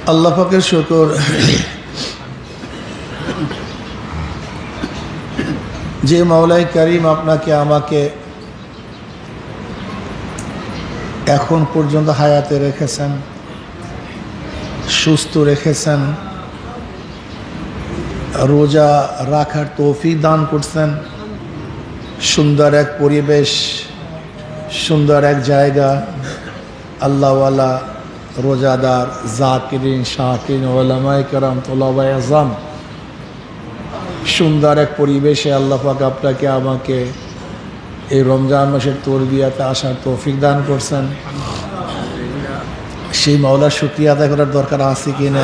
আল্লাহ পাকের শুকর যে মাওলাই করিম আপনাকে আমাকে এখন পর্যন্ত হায়াতে রেখেছেন, সুস্থ রেখেছেন, রোজা রাখার তৌফিক দান করছেন, সুন্দর এক পরিবেশ, সুন্দর এক জায়গা, আল্লাহওয়ালা, রোজাদার, জাকিরিন, শাকিরিন, ওলামায়ে কেরাম, তোলাবায়ে আযম, সুন্দর এক পরিবেশে আল্লাহ পাক আপনাকে আমাকে এই রমজান মাসের তরবিয়াতে আসার তৌফিক দান করছেন। সেই মাওলার শুকরিয়া আদায় করার দরকার আছে কি না?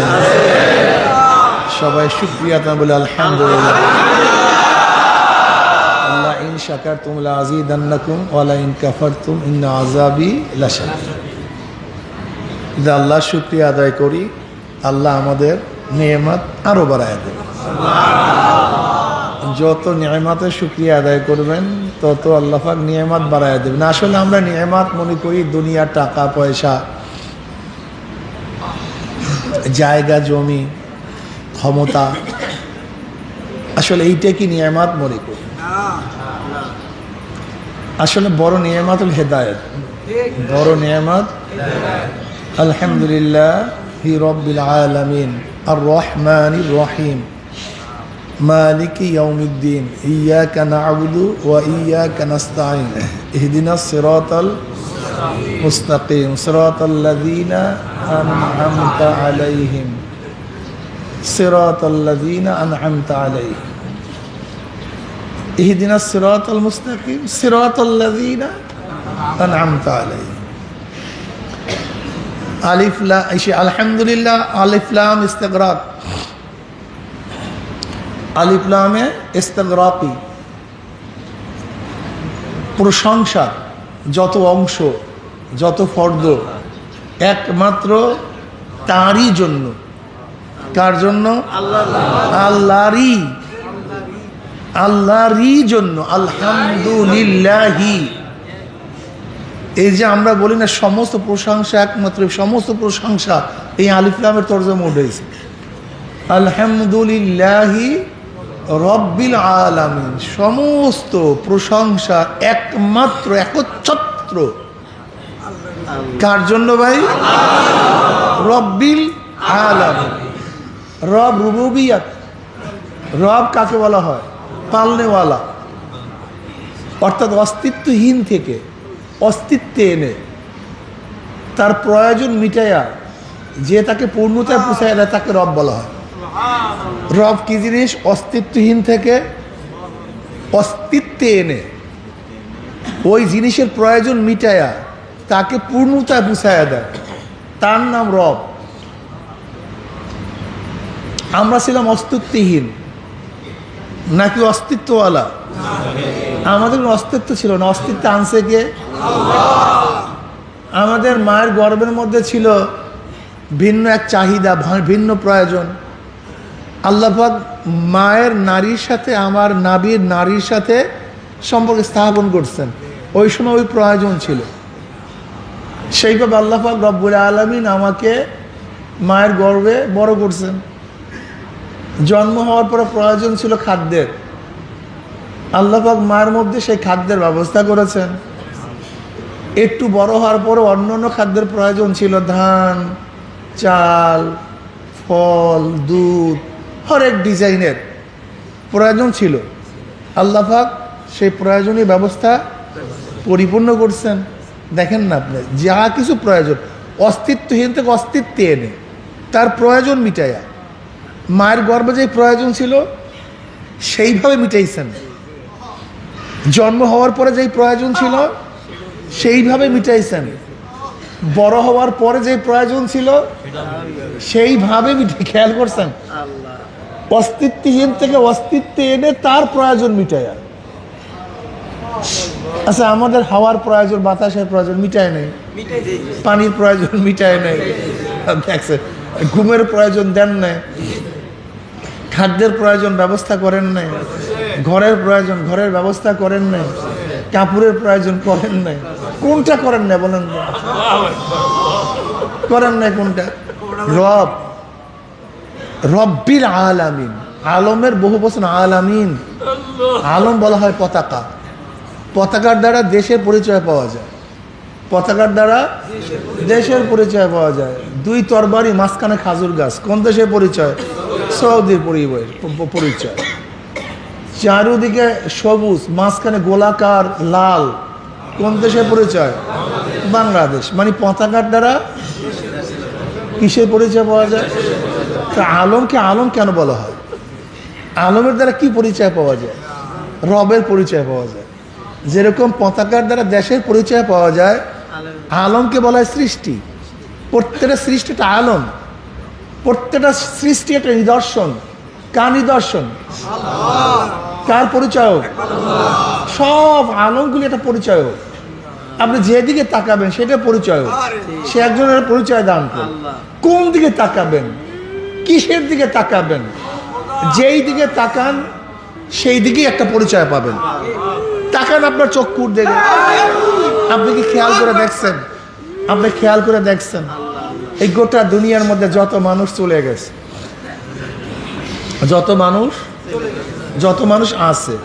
সবাই শুকরিয়া আদায় বলে আলহামদুলিল্লাহ। আল্লাহ ইন শাকারতুম লাযীদান্নাকুম ওয়া লা ইন কাফারতুম ইন্না আযাবি লাশাদীদ। যদি আল্লাহ শুকরিয়া আদায় করি, আল্লাহ আমাদের নেয়ামত আরো বাড়ায় দেবে। যত নিয়ামতের শুকরিয়া আদায় করবেন তত আল্লাহ পাক নিয়ামত বাড়ায় দেবেন। আসলে আমরা নিয়ামত মনে করি দুনিয়া, টাকা পয়সা, জায়গা জমি, ক্ষমতা। আসলে এইটা কি নিয়ামত মনে করি? আসলে বড় নিয়ামত হল হেদায়েত। বড় নিয়ামত আলহামদুলিল্লাহি রাব্বিল আলামিন আর রহমানির রহিম মালিকি ইয়াউমিদ্দিন ইয়্যাকা না'বুদু ওয়া ইয়্যাকা নাস্তাঈন ইহদিনাস সিরাতাল মুস্তাকিম সিরাতাল লাযীনা আন'আমতা আলাইহিম সিরাতাল লাযীনা আন'আমতা আলাইহিম ইহদিনাস সিরাতাল মুস্তাকিম সিরাতাল লাযীনা আন'আমতা আলাইহিম। আলিফ লাম, আলহামদুলিল্লাহ আলিফ লাম ইস্তিগরাক, আলিফ লামে ইস্তিগরাকি, প্রশংসা যত অংশ, যত ফর্দ একমাত্র তাঁরই জন্য। কার জন্য? আল্লাহরই, আল্লাহরই জন্য। আলহামদুলিল্লাহি। এই যে আমরা বলি না সমস্ত প্রশংসা একমাত্র, সমস্ত প্রশংসা এই আলিফ লামের তরজমা উঠেছে। আলহামদুলিল্লাহি রব্বিল আলামিন, সমস্ত প্রশংসা একমাত্র, একচ্ছত্র কার জন্য ভাই? রব্বিল আলামিন। রব রুবুবিয়ত। রব কাকে বলা হয়? পালনেওয়ালা। অর্থাৎ অস্তিত্বহীন থেকে অস্তিত্বে এনে তার প্রয়োজন মিটাইয়া যে তাকে পূর্ণতায় পৌঁছায় দেয় তাকে রব বলা হয়। রব কি জিনিস? অস্তিত্বহীন থেকে অস্তিত্বে এনে ওই জিনিসের প্রয়োজন মিটাইয়া তাকে পূর্ণতায় পৌঁছায় দেয়, তার নাম রব। আমরা ছিলাম অস্তিত্বহীন নাকি অস্তিত্বওয়ালা? আমাদের কোনো অস্তিত্ব ছিল না। অস্তিত্ব আনছে কে? আমাদের মায়ের গর্ভের মধ্যে ছিল ভিন্ন এক চাহিদা, ভিন্ন প্রয়োজন। আল্লাহ পাক মায়ের নারীর সাথে আমার নাবির নারীর সাথে সম্পর্ক স্থাপন করছেন। ওই সময় ওই প্রয়োজন ছিল। সেইভাবে আল্লাহ পাক রব্বুল আলামিন আমাকে মায়ের গর্ভে বড় করছেন। জন্ম হওয়ার পরে প্রয়োজন ছিল খাদ্যের। আল্লাহ পাক মায়ের মধ্যে সেই খাদ্যের ব্যবস্থা করেছেন। একটু বড় হওয়ার পরে অন্য অন্য খাদ্যের প্রয়োজন ছিল, ধান, চাল, ফল, দুধ, হরেক ডিজাইনের প্রয়োজন ছিল। আল্লাহ পাক সেই প্রয়োজনীয় ব্যবস্থা পরিপূর্ণ করছেন। দেখেন না আপনি, যা কিছু প্রয়োজন অস্তিত্বহীন থেকে অস্তিত্বে এনে তার প্রয়োজন মিটাইয়া মায়ের গর্ভে যে প্রয়োজন ছিল সেইভাবে মিটাইছেন। জন্ম হওয়ার পরে যেই প্রয়োজন ছিল সেইভাবে মিটাইছেন। বড় হওয়ার পরে যে প্রয়োজন ছিল সেইভাবে খেয়াল করছেন। অস্তিত্বহীন থেকে অস্তিত্বে এনে তার প্রয়োজন মিটাইয়া। আচ্ছা, আমাদের হাওয়ার প্রয়োজন, বাতাসের প্রয়োজন মিটায় নেই, পানির প্রয়োজন মিটায় নেই, দেখছেন, ঘুমের প্রয়োজন দেন নাই, খাদ্যের প্রয়োজন ব্যবস্থা করেন নাই, ঘরের প্রয়োজন ঘরের ব্যবস্থা করেন নাই, কাপড়ের প্রয়োজন করেন নাই। কোনটা করেন না বলেন? করেন নাই কোনটা? রব রব্বিল আলামিন, আলমের বহু বচন আলামিন। আলম বলা হয় পতাকা, পতাকার দ্বারা দেশের পরিচয় পাওয়া যায়, পতাকার দ্বারা দেশের পরিচয় পাওয়া যায়। দুই তরবারি মাঝখানে খাজুর গাছ, কোন দেশের পরিচয়? সৌদির পরিচয়। চারিদিকে সবুজ, মাঝখানে গোলাকার লাল, কোন দেশের পরিচয়? বাংলাদেশ। মানে পতাকার দ্বারা কিসের পরিচয় পাওয়া যায়? তা আলমকে আলম কেন বলা হয়? আলমের দ্বারা কি পরিচয় পাওয়া যায়? রবের পরিচয় পাওয়া যায়। যেরকম পতাকার দ্বারা দেশের পরিচয় পাওয়া যায়, আলমকে বলা হয় সৃষ্টি। প্রত্যেকটা সৃষ্টি একটা আলম, প্রত্যেকটা সৃষ্টি একটা নিদর্শন। কার নিদর্শন? কার পরিচয়? সব আলমগুলি একটা পরিচয়। আপনি যেদিকে তাকাবেন সেটা পরিচয়, সে একজনের পরিচয় দান করেন। কোন দিকে তাকাবেন, কিসের দিকে তাকাবেন, যেই দিকে তাকান সেই দিকেই একটা পরিচয় পাবেন। তাকান আপনার চক্ষুর দিকে, আপনি কি খেয়াল করে দেখছেন? আপনি খেয়াল করে দেখছেন এই গোটা দুনিয়ার মধ্যে যত মানুষ চলে গেছে, যত মানুষ আছে,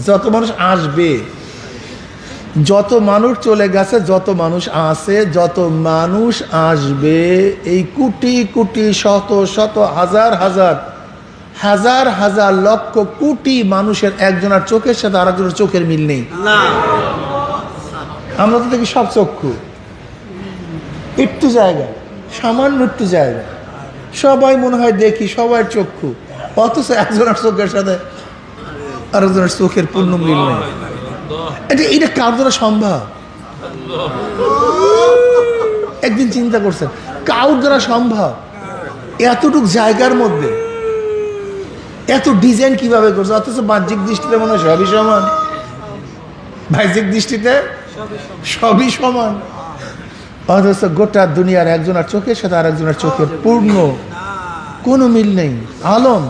যত মানুষ আসবে, যত মানুষ চলে গেছে, যত মানুষ আছে, যত মানুষ আসবে, এই কোটি কোটি শত শত হাজার হাজার হাজার হাজার লক্ষ কোটি মানুষের একজনের চোখের সাথে আরেকজনের চোখের মিল নেই। আমরা তো দেখি সব চক্ষু, একটু জায়গা, সামান্য একটু জায়গা, সবাই মনে হয় দেখি সবাই চক্ষু, অথচ একজনের চোখের সাথে আরেকজনের চোখের পূর্ণ মিল নেই। এটা কার দ্বারা সম্ভব? একদিন চিন্তা করছেন কার দ্বারা সম্ভব? এতটুক জায়গার মধ্যে এত ডিজাইন কিভাবে করছে? অথচ বাহ্যিক দৃষ্টিতে মনে হয় সবই সমান, বাহ্যিক দৃষ্টিতে সবই সমান, অথচ গোটা দুনিয়ার একজনের চোখের সাথে আর একজনের চোখের পূর্ণ কোনো মিল নেই। আলম,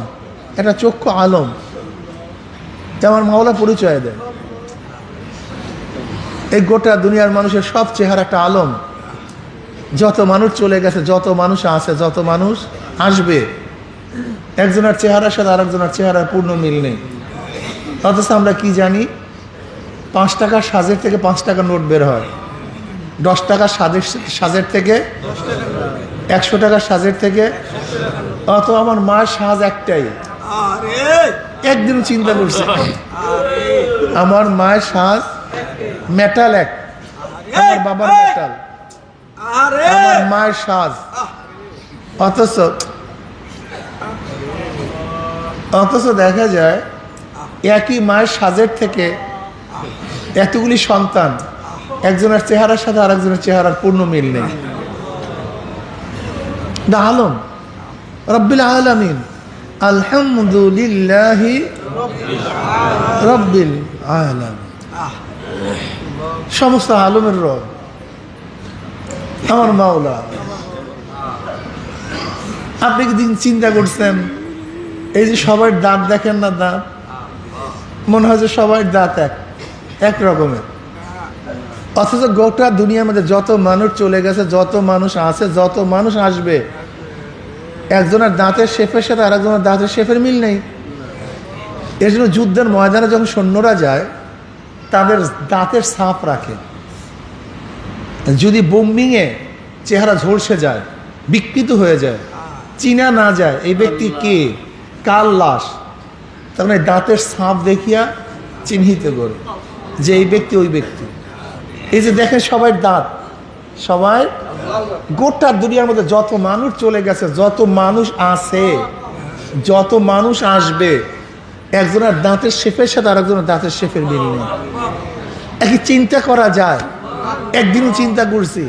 এটা চক্ষু আলম, যেমন মাওলা পরিচয় দেয়। এই গোটা দুনিয়ার মানুষের সব চেহারা একটা আলম। যত মানুষ চলে গেছে, যত মানুষ আছে, যত মানুষ আসবে, একজনের চেহারার সাথে আরেকজনের চেহারার পূর্ণ মিল নেই। অথচ আমরা কি জানি? 5 টাকার সাজের থেকে 5 টাকার নোট বের হয়, 10 টাকার সাজের থেকে 100 টাকার সাজের থেকে। অত আমার মার সাজ একটাই, একদিন চিন্তা করছে আমার মায়ের সাজ মেটাল এক, আমার বাবার মেটাল, আমার মায়ের সাজ। অথচ দেখা যায় একই মায়ের সাজের থেকে এতগুলি সন্তান, একজনের চেহারার সাথে আরেকজনের চেহারার পূর্ণ মিল নেই। আলম রব্বিল আলামিন, আলহামদুলিল্লাহি রব্বিল আলামিন। সমস্ত আলমের রব আমার মাওলা। আপনি কি দিন চিন্তা করছেন এই যে সবার দাঁত দেখেন না, দাঁত মনে হয় যে সবার দাঁত এক রকমের, অথচ গোটা দুনিয়ার মধ্যে যত মানুষ চলে গেছে, যত মানুষ আছে, যত মানুষ আসবে, একজনের দাঁতের শেফের সাথে আরেকজনের দাঁতের শেফের মিল নেই। এর জন্য যুদ্ধের ময়দানে যখন সৈন্যরা যায় তাদের দাঁতের ছাপ রাখে, যদি বোম্বিংয়ে চেহারা ঝলসে যায়, বিকৃত হয়ে যায়, চিনা না যায় এই ব্যক্তি কে, কার লাশ, তখন এই দাঁতের ছাপ দেখিয়া চিহ্নিত করে যে এই ব্যক্তি ওই ব্যক্তি। এই যে দেখেন সবাই দাঁত, সবাই গোটা দুনিয়ার মধ্যে যত মানুষ চলে গেছে, যত মানুষ আছে, যত মানুষ আসবে, একজনের দাঁতের শেফের সাথে আরেকজনের দাঁতের শেফের মিল নেই। একই চিন্তা করা যায়? একদিনও চিন্তা করছি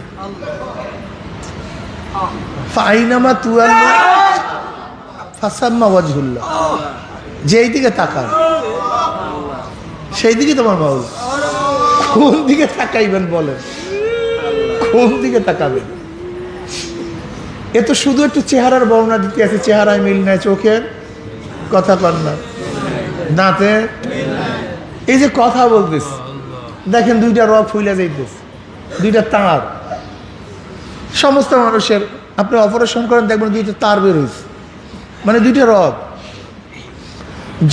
ফাইনামা তুয়াল্লু ফাসাম্মা ওয়াজহুল্লাহ, যেই দিকে তাকান সেই দিকে তোমার মাওলা। কোন দিকে তাকাইবেন বলেন? কোন দিকে তাকাবেন? এ তো শুধু একটু চেহারার বর্ণনা দিতে আছে, চেহারায় মিল নাই, চোখের কথা কর না, দাঁতে, এই যে কথা বলতেছে দেখেন দুইটা রগ ফুইলা যাইতেছে, দুইটা তার। সমস্ত মানুষের আপনি অপারেশন করেন দেখবেন দুইটা তার বের হয়েছে, মানে দুইটা রগ।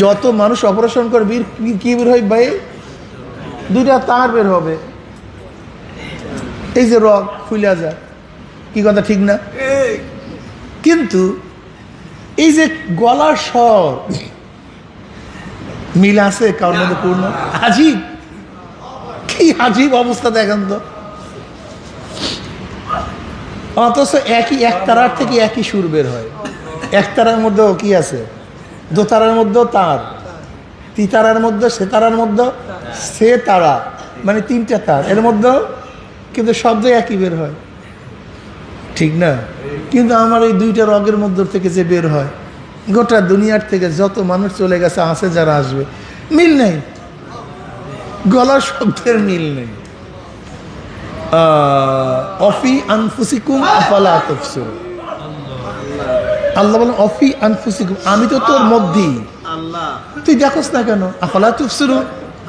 যত মানুষ অপারেশন করবে কি বের হয় ভাই? দুইটা তার বের হবে। এই যে রগ ফুলা যায়, কি কথা ঠিক না? কিন্তু এই যে গলার স্বর মিল আছে কারোর মধ্যে পূর্ণ? আজীব, কি আজীব অবস্থা দেখেন তো। অথচ একই একতারার থেকে একই সুর বের হয়। একতারার মধ্যেও কি আছে? দোতারার মধ্যেও তার, তিতারার মধ্যে সে তারার মধ্যে সে তারা, মানে তিনটা তার, এর মধ্যেও কিন্তু শব্দ একই বের হয়, ঠিক না? কিন্তু আমার এই দুইটা রগের মধ্যে থেকে যে বের হয়, গোটা দুনিয়ার থেকে যত মানুষ চলে গেছে, আছে যারা আসবে, মিল নেই, গলার শব্দের মিল নেই। অফি আনফুসিকুম আফালা তুবসিরুন। আল্লাহ বলেন অফি আনফুসিকুম, আমি তো তোর মধ্যেই, তুই দেখোস না কেন? আফালা তুবসিরুন,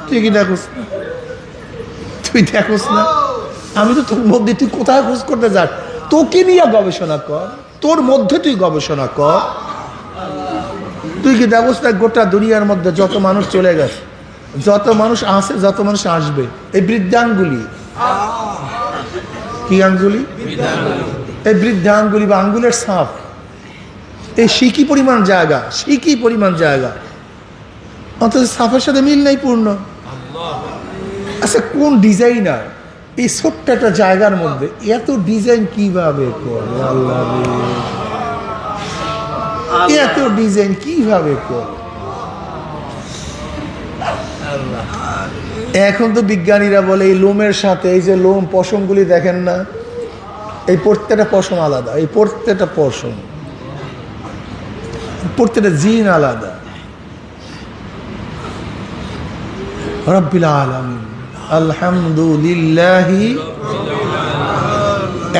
তুই কি দেখোস না? তুই দেখোস না আমি তো তোর মধ্যে, তুই কোথায় খোঁজ করতে যাস? তোকে নিয়ে গবেষণা কর, তোর মধ্যে তুই গবেষণা কর। তুই কি দেখোস না গোটা দুনিয়ার মধ্যে যত মানুষ চলে গেছে, যত মানুষ আসে, যত মানুষ আসবে, এই বৃদ্ধাঙ্গুলি, কি আঙ্গুলি? এই বৃদ্ধাঙ্গুলি বা আঙ্গুলের ছাপ, এই সিকি পরিমাণ জায়গা, সিকি পরিমাণ জায়গা, অথচ ছাপের সাথে মিল নাই পূর্ণ। আচ্ছা, কোন ডিজাইনার এই ছোট্ট একটা জায়গার মধ্যে এত ডিজাইন কিভাবে করে? আল্লাহ, এত ডিজাইন কিভাবে করে? এখন তো বিজ্ঞানীরা বলে এই লোমের সাথে, এই যে লোম পশমগুলি দেখেন না, এই প্রত্যেকটা পশম আলাদা, এই প্রত্যেকটা পশম, প্রত্যেকটা জিন আলাদা। রব্বিল আলামিন, আলহামদুলিল্লাহি,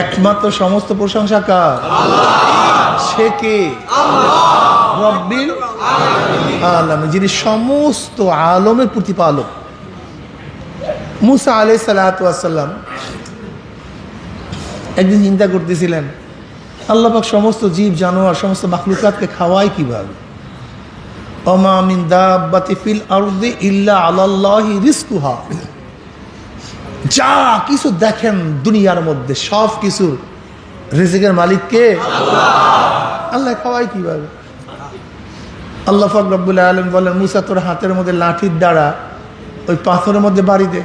একমাত্র সমস্ত প্রশংসা কার? সে কে? রব্বিল আলামিন, যিনি সমস্ত আলমের প্রতিপালক। মুসা আলাইহিস সালাতু ওয়াস সালাম একদিন চিন্তা করতেছিলেন, আল্লাহ পাক সমস্ত জীব জানোয়ার, সমস্ত মাখলুকাতকে খাওয়ায় কিভাবে? ওমা মিন দাব্বাতিন ফিল আরদি ইল্লা আলাল্লাহি রিজকুহা। যা কিছু দেখেন দুনিয়ার মধ্যে, সব কিছু রিজিকের মালিক কে? আল্লাহ খাওয়ায় কিভাবে? আল্লাহ পাক রব্বুল আলামিন বলেন, মুসা তোর হাতের মধ্যে লাঠির দ্বারা ওই পাথরের মধ্যে বাড়ি দে।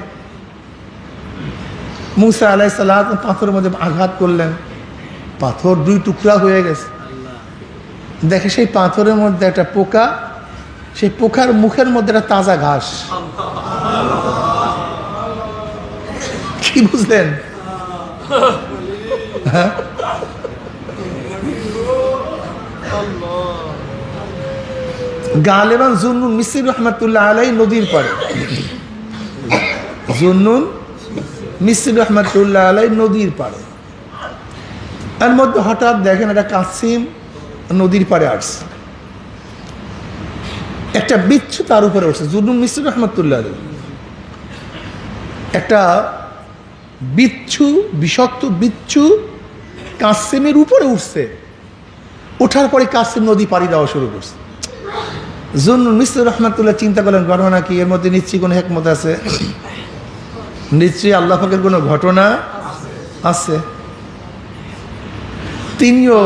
মুসা আলাইহিস সালাম পাথরের মধ্যে আঘাত করলেন, পাথর দুই টুকরা হয়ে গেছে। দেখে সেই পাথরের মধ্যে একটা পোকা, সেই পোকার মুখের মধ্যে একটা তাজা ঘাস। কি বুঝলেন? হ্যাঁ, গালেবান জুন্নুন মিসরি রহমাতুল্লাহ আলাইহি নদীর পাড়ে, জুন্নুন মিসরি রহমাতুল্লাহ আলাইহি নদীর পাড়ে, এর মধ্যে হঠাৎ দেখেন একটা কাসিম নদীর পাড়ে আসছে, একটা বিচ্ছু তার উপরে উঠছে। জুন্নুন মিসরি রহমাতুল্লাহ আলাইহি একটা বিচ্ছু, বিষাক্ত বিচ্ছু কাসিমের উপরে উঠছে। ওঠার পরে কাসিম নদী পাড়ি দেওয়া শুরু করছে। জুন্নুন মিসরি রহমাতুল্লাহ চিন্তা করলেন, ঘটনা কি? এর মধ্যে নিশ্চয়ই কোনো হিকমত আছে, নিশ্চয়ই আল্লাহ পাকের কোনো ঘটনা আছে। তিনিও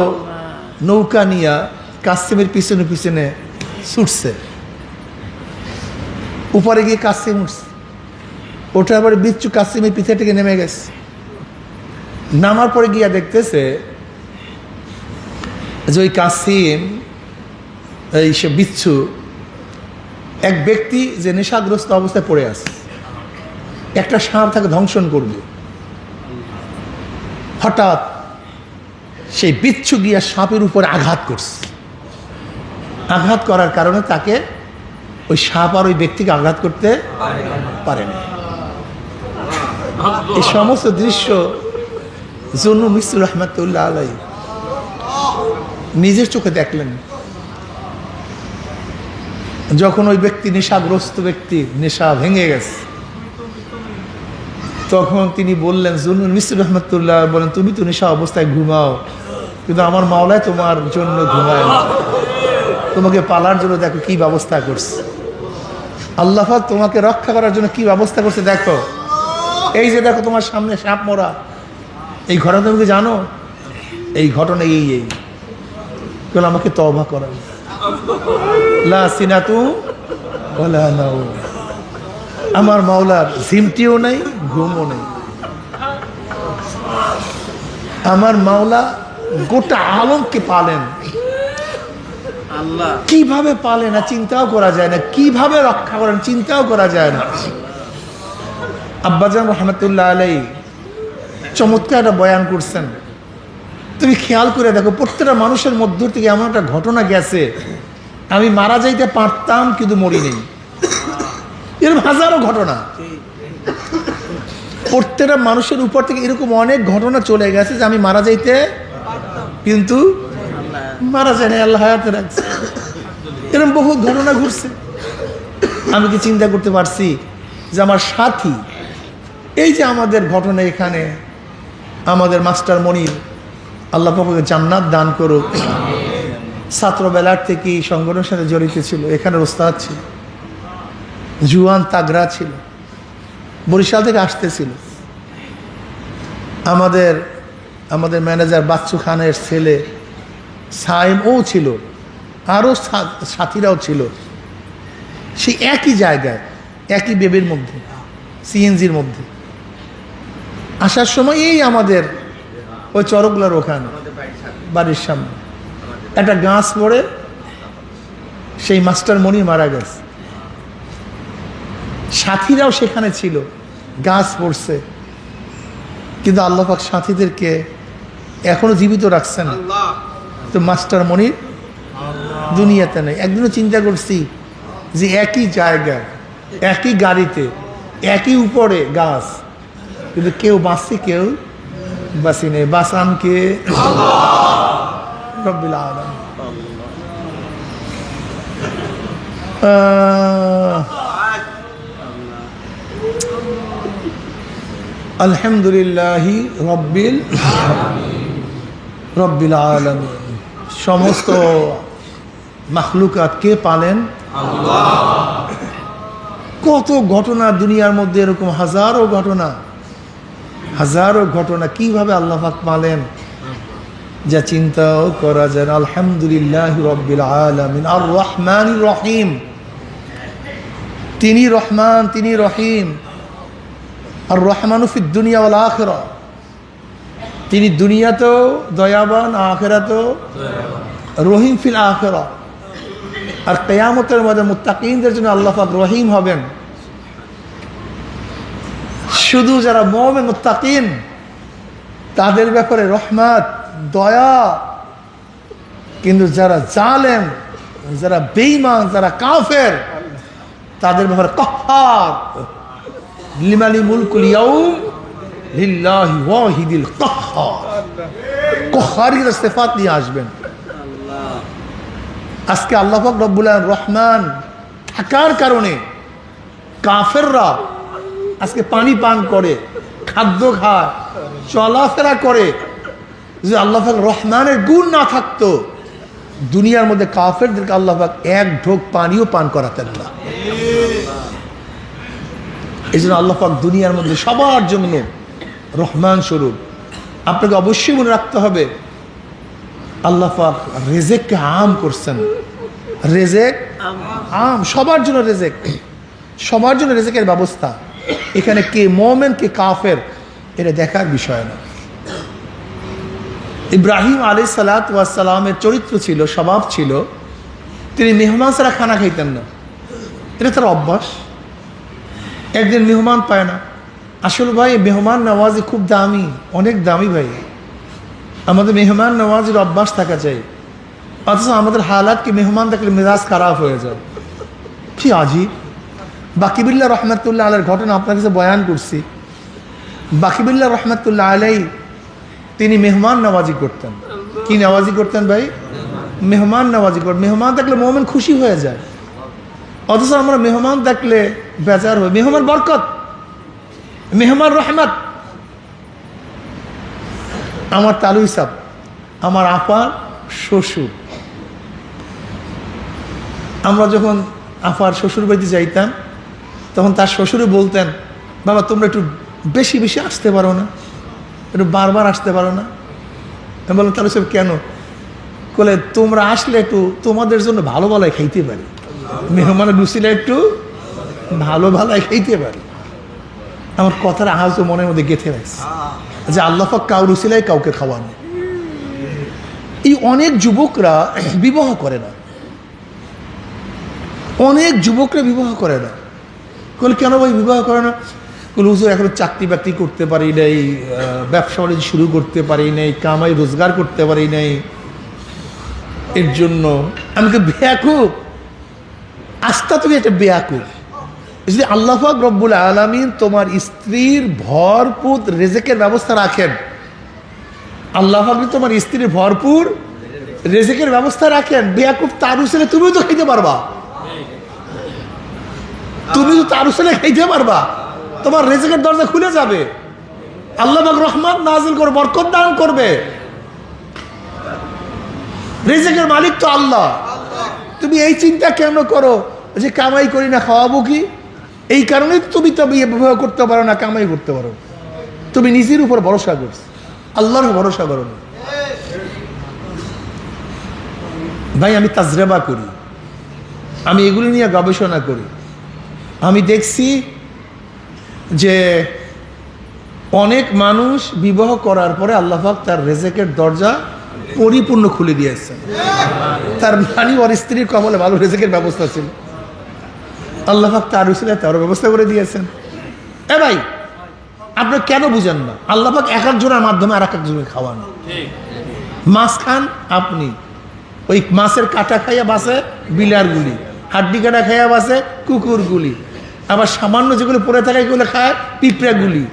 নৌকা নিয়ে কাসিমের পিছনে পিছনে ছুটছে। উপরে গিয়ে কাসিম উঠছে, ওঠার পরে বিচ্ছু কাসিমের পিছে থেকে নেমে গেছে। নামার পরে গিয়া দেখতেছে যে ওই কাসিম, এই সে বিচ্ছু, এক ব্যক্তি যে নেশাগ্রস্ত অবস্থায় পড়ে আছে, একটা সাপ তাকে ধ্বংসন করবে। হঠাৎ সেই বিচ্ছু গিয়া সাপের উপর আঘাত করছে। আঘাত করার কারণে তাকে ওই সাপ আর ওই ব্যক্তিকে আঘাত করতে পারেনি। এই সমস্ত দৃশ্য জুন্নুন মিসরি রহমাতুল্লাহ আলাইহি নিজের চোখে দেখলেন। যখন ওই ব্যক্তি, নেশাগ্রস্ত ব্যক্তি, নেশা ভেঙে গেছে, তখন তিনি বললেন, জুন্নুন মিসরি রহমাতুল্লাহ বলেন, তুমি তো নেশা অবস্থায় ঘুমাও, কিন্তু আমার মাওলায় তোমার জন্য ঘুমায় না। তোমাকে পালার জন্য দেখো কি ব্যবস্থা করছে। আল্লাহ পাক তোমাকে রক্ষা করার জন্য কি ব্যবস্থা করছে দেখো। এই যে দেখো তোমার সামনে সাপ মরা, এই ঘটনা তুমি কি জানো? এই ঘটনা এই কেবল আমাকে তওবা করা, লা সিনাতু ওয়ালা নাওম। আমার মাওলার ঝিমটিও নেই, ঘুমও নেই। আমার মাওলা গোটা আলমকে পালেন, কিভাবে পালে না চিন্তাও করা যায় না, কিভাবে রক্ষা করেন চিন্তাও করা যায় না। আব্বাজান রহমতুল্লাহ আলাই চমৎকার একটা বয়ান করছেন। তুমি খেয়াল করে দেখো, প্রত্যেকটা মানুষের মধ্য থেকে এমন একটা ঘটনা গেছে, আমি মারা যাইতে পারতাম কিন্তু মরি নেই। এরকম হাজারো ঘটনা প্রত্যেকটা মানুষের উপর থেকে এরকম অনেক ঘটনা চলে গেছে যে আমি মারা যাইতে কিন্তু মারা যায় না, আল্লাহ হায়াতে রাখছে। এরকম বহু ঘটনা ঘটছে। আমি কি চিন্তা করতে পারছি যে আমার সাথী, এই যে আমাদের ঘটনা এখানে আমাদের মাস্টার মনির, আল্লাহ পাক জান্নাত দান করুক, ছাত্রবেলার থেকে সংগঠনের সাথে জড়িত ছিল, এখানে ওস্তাদ ছিল, জুয়ান তাগড়া ছিল, বরিশাল থেকে আসতেছিল। আমাদের ম্যানেজার বাচ্চু খানের ছেলে সাইম ও ছিল, আরও সাথীরাও ছিল। সেই একই জায়গায়, একই বেবের মধ্যে, সিএনজির মধ্যে আসার সময় এই আমাদের ওই চরকগুলার ওখানে বাড়ির সামনে একটা গাছ পড়ে সেই মাস্টার মনি মারা গেছে। সাথীরাও সেখানে ছিল, গাছ পড়ছে, কিন্তু আল্লাহ পাক সাথীদেরকে এখনো জীবিত রাখছেন। তো মাস্টার মনির দুনিয়াতে নেই। একদিনও চিন্তা করছি যে একই জায়গায়, একই গাড়িতে, একই উপরে গাছ, কিন্তু কেউ বাঁচছে কেউ বাঁচি নেই। বাঁচান কে? রব্বিল আলামিন। আলহামদুলিল্লাহি রব্বিল আলামিন। সমস্ত মাখলুকাত কে পালেন? আল্লাহ। কত ঘটনা দুনিয়ার মধ্যে, এরকম হাজারো ঘটনা কিভাবে আল্লাহ পাক পালেন যা চিন্তাও করা যায়। আলহামদুলিল্লাহি রব্বিল আলামিন। আর রহমানির রহিম, তিনি রহমান, তিনি রহিম। আর রহমানু ফিদ দুনিয়া ওয়াল আখিরা, তিনি দুনিয়াতেও দয়াবান, আখিরাতেও রহিম ফিল আখিরা। আর কিয়ামতের মধ্যে মুত্তাকিনদের জন্য আল্লাহ পাক রহিম হবেন। শুধু যারা মুমিন মুত্তাকিন তাদের ব্যাপারে রহমত, দয়া, কিন্তু যারা জালেম, যারা বেঈমান, যারা কাফের, তাদের ব্যাপারে কাহ্হার। লিমানি মুলকুল ইয়াউম লিল্লাহি ওয়াহিদিল কাহ্হার। কাহ্হারের সিফাত নিয়ে আসবেন। আজকে আল্লাহ পাক রব্বুল আলামিন রহমান থাকার কারণে কাফেররা আজকে পানি পান করে, খাদ্য খায়, চলাফেরা করে। যে আল্লাহ পাক রহমানের গুণ না থাকতো, দুনিয়ার মধ্যে কাফেরদেরকে আল্লাহ পাক এক ঢোক পানিও পান করাতেন না। এই জন্য আল্লাহ পাক দুনিয়ার মধ্যে সবার জন্য রহমান স্বরূপ। আপনাকে অবশ্যই মনে রাখতে হবে, আল্লাহ পাক রেজেককে আম করছেন। রেজেক আম, সবার জন্য রেজেক, সবার জন্য রেজেকের ব্যবস্থা। এখানে কে মুমিন কে কাফের এটা দেখার বিষয় না। ইব্রাহিম আলাইহিস সালাতু ওয়াস সালামের চরিত্র ছিল, স্বভাব ছিল, তিনি মেহমান ছাড়া খানা খাইতেন না। এটা তার অভ্যাস। একদিন মেহমান পায় না। আসলে ভাই মেহমান নওয়াজি খুব দামি, অনেক দামি ভাই। আমাদের মেহমান নওয়াজির অভ্যাস থাকা চাই, অথচ আমাদের হালাত কি মেহমান দেখলে মেজাজ খারাপ হয়ে যায়। কি আজীব। বাকিবুল্লাহ রহমতুল্লাহ আলাইহির ঘটনা আপনার কাছে বয়ান করছি। বাকিবুল্লাহ রহমতুল্লাহ আলাই তিনি মেহমান নওয়াজি করতেন। কি নওয়াজি করতেন ভাই? মেহমান নওয়াজি করতেন। মেহমান দেখলে মুমিন খুশি হয়ে যায়, অথচ আমরা মেহমান দেখলে বেজার হই। মেহমান বরকত, মেহমান রহমত। আমার তালুই সাহেব, আমার আপার শ্বশুর, আমরা যখন আফার শ্বশুর বাড়িতে যাইতাম তখন তার শ্বশুরে বলতেন, বাবা তোমরা একটু বেশি বেশি আসতে পারো না, একটু বারবার আসতে পারো না? আমি বললাম তাহলে সব কেন? বলে তোমরা আসলে একটু তোমাদের জন্য ভালো ভালো খাইতে পারি, মেহমানের রুচিলে একটু ভালো ভালো খাইতে পারি। আমার কথার আওয়াজ মনের মধ্যে গেঁথে রাখছে যে আল্লাহ পাক কাউ রুচিলাই কাউকে খাওয়ানো। এই অনেক যুবকরা বিবাহ করে না, অনেক যুবকরা বিবাহ করে না। বলে কেন ভাই বিবাহ করে না? বলে হুজুর এখন চাকরি বাকরি করতে পারি নাই, ব্যবসা বাণিজ্য শুরু করতে পারি নাই, কামাই রোজগার করতে পারি নাই, এর জন্য আমাকে বেয়াকুব। আস্থা তুমি একটা বেয়াকুব। যদি আল্লাহ পাক রব্বুল আলামিন তোমার স্ত্রীর ভরপুর রেজেকের ব্যবস্থা রাখেন, আল্লাহ পাক তোমার স্ত্রীর ভরপুর রেজেকের ব্যবস্থা রাখেন, বেয়াকুব তার ছেলে তুমিও তো খাইতে পারবা, তুমি তো তার ছেলে খাইতে পারবা, তোমার রেজেকের দরজা খুলে যাবে, আল্লাহ পাক রহমত নাজিল করবে, বরকত দান করবে। রিজিকের মালিক তো আল্লাহ। তুমি এই চিন্তা কেন করো যে কামাই করি না খাওয়াবো কি? এই কারণেই তুমি তো বিবাহ করতে পারো না, কামাই করতে পারো। তুমি নিজের উপর ভরসা করছো, আল্লাহর ভরসা করো না। ভাই আমি তাজরেবা করি, আমি এগুলি নিয়ে গবেষণা করি। আমি দেখছি যে অনেক মানুষ বিবাহ করার পরে আল্লাহ পাক তার রিজিকের দরজা পরিপূর্ণ খুলে দিয়েছেন। তার নানি ওর স্ত্রীর কবলে ভালো রিজিকের ব্যবস্থা ছিল, আল্লাহ পাক তার উসিলায় তার ব্যবস্থা করে দিয়েছেন। এ ভাই আপনি কেন বুঝেন না? আল্লাহ পাক এক একজনের মাধ্যমে আর এক একজনের খাওয়ান। মাছ খান আপনি, ওই মাছের কাঁটা খাইয়া বাসে বিলার গুলি, হাড্ডি কাটা খাইয়া বাসে কুকুর গুলি, আবার সামান্য যেগুলো পড়ে থাকে এগুলো খায় পিঁপড়া গুলি।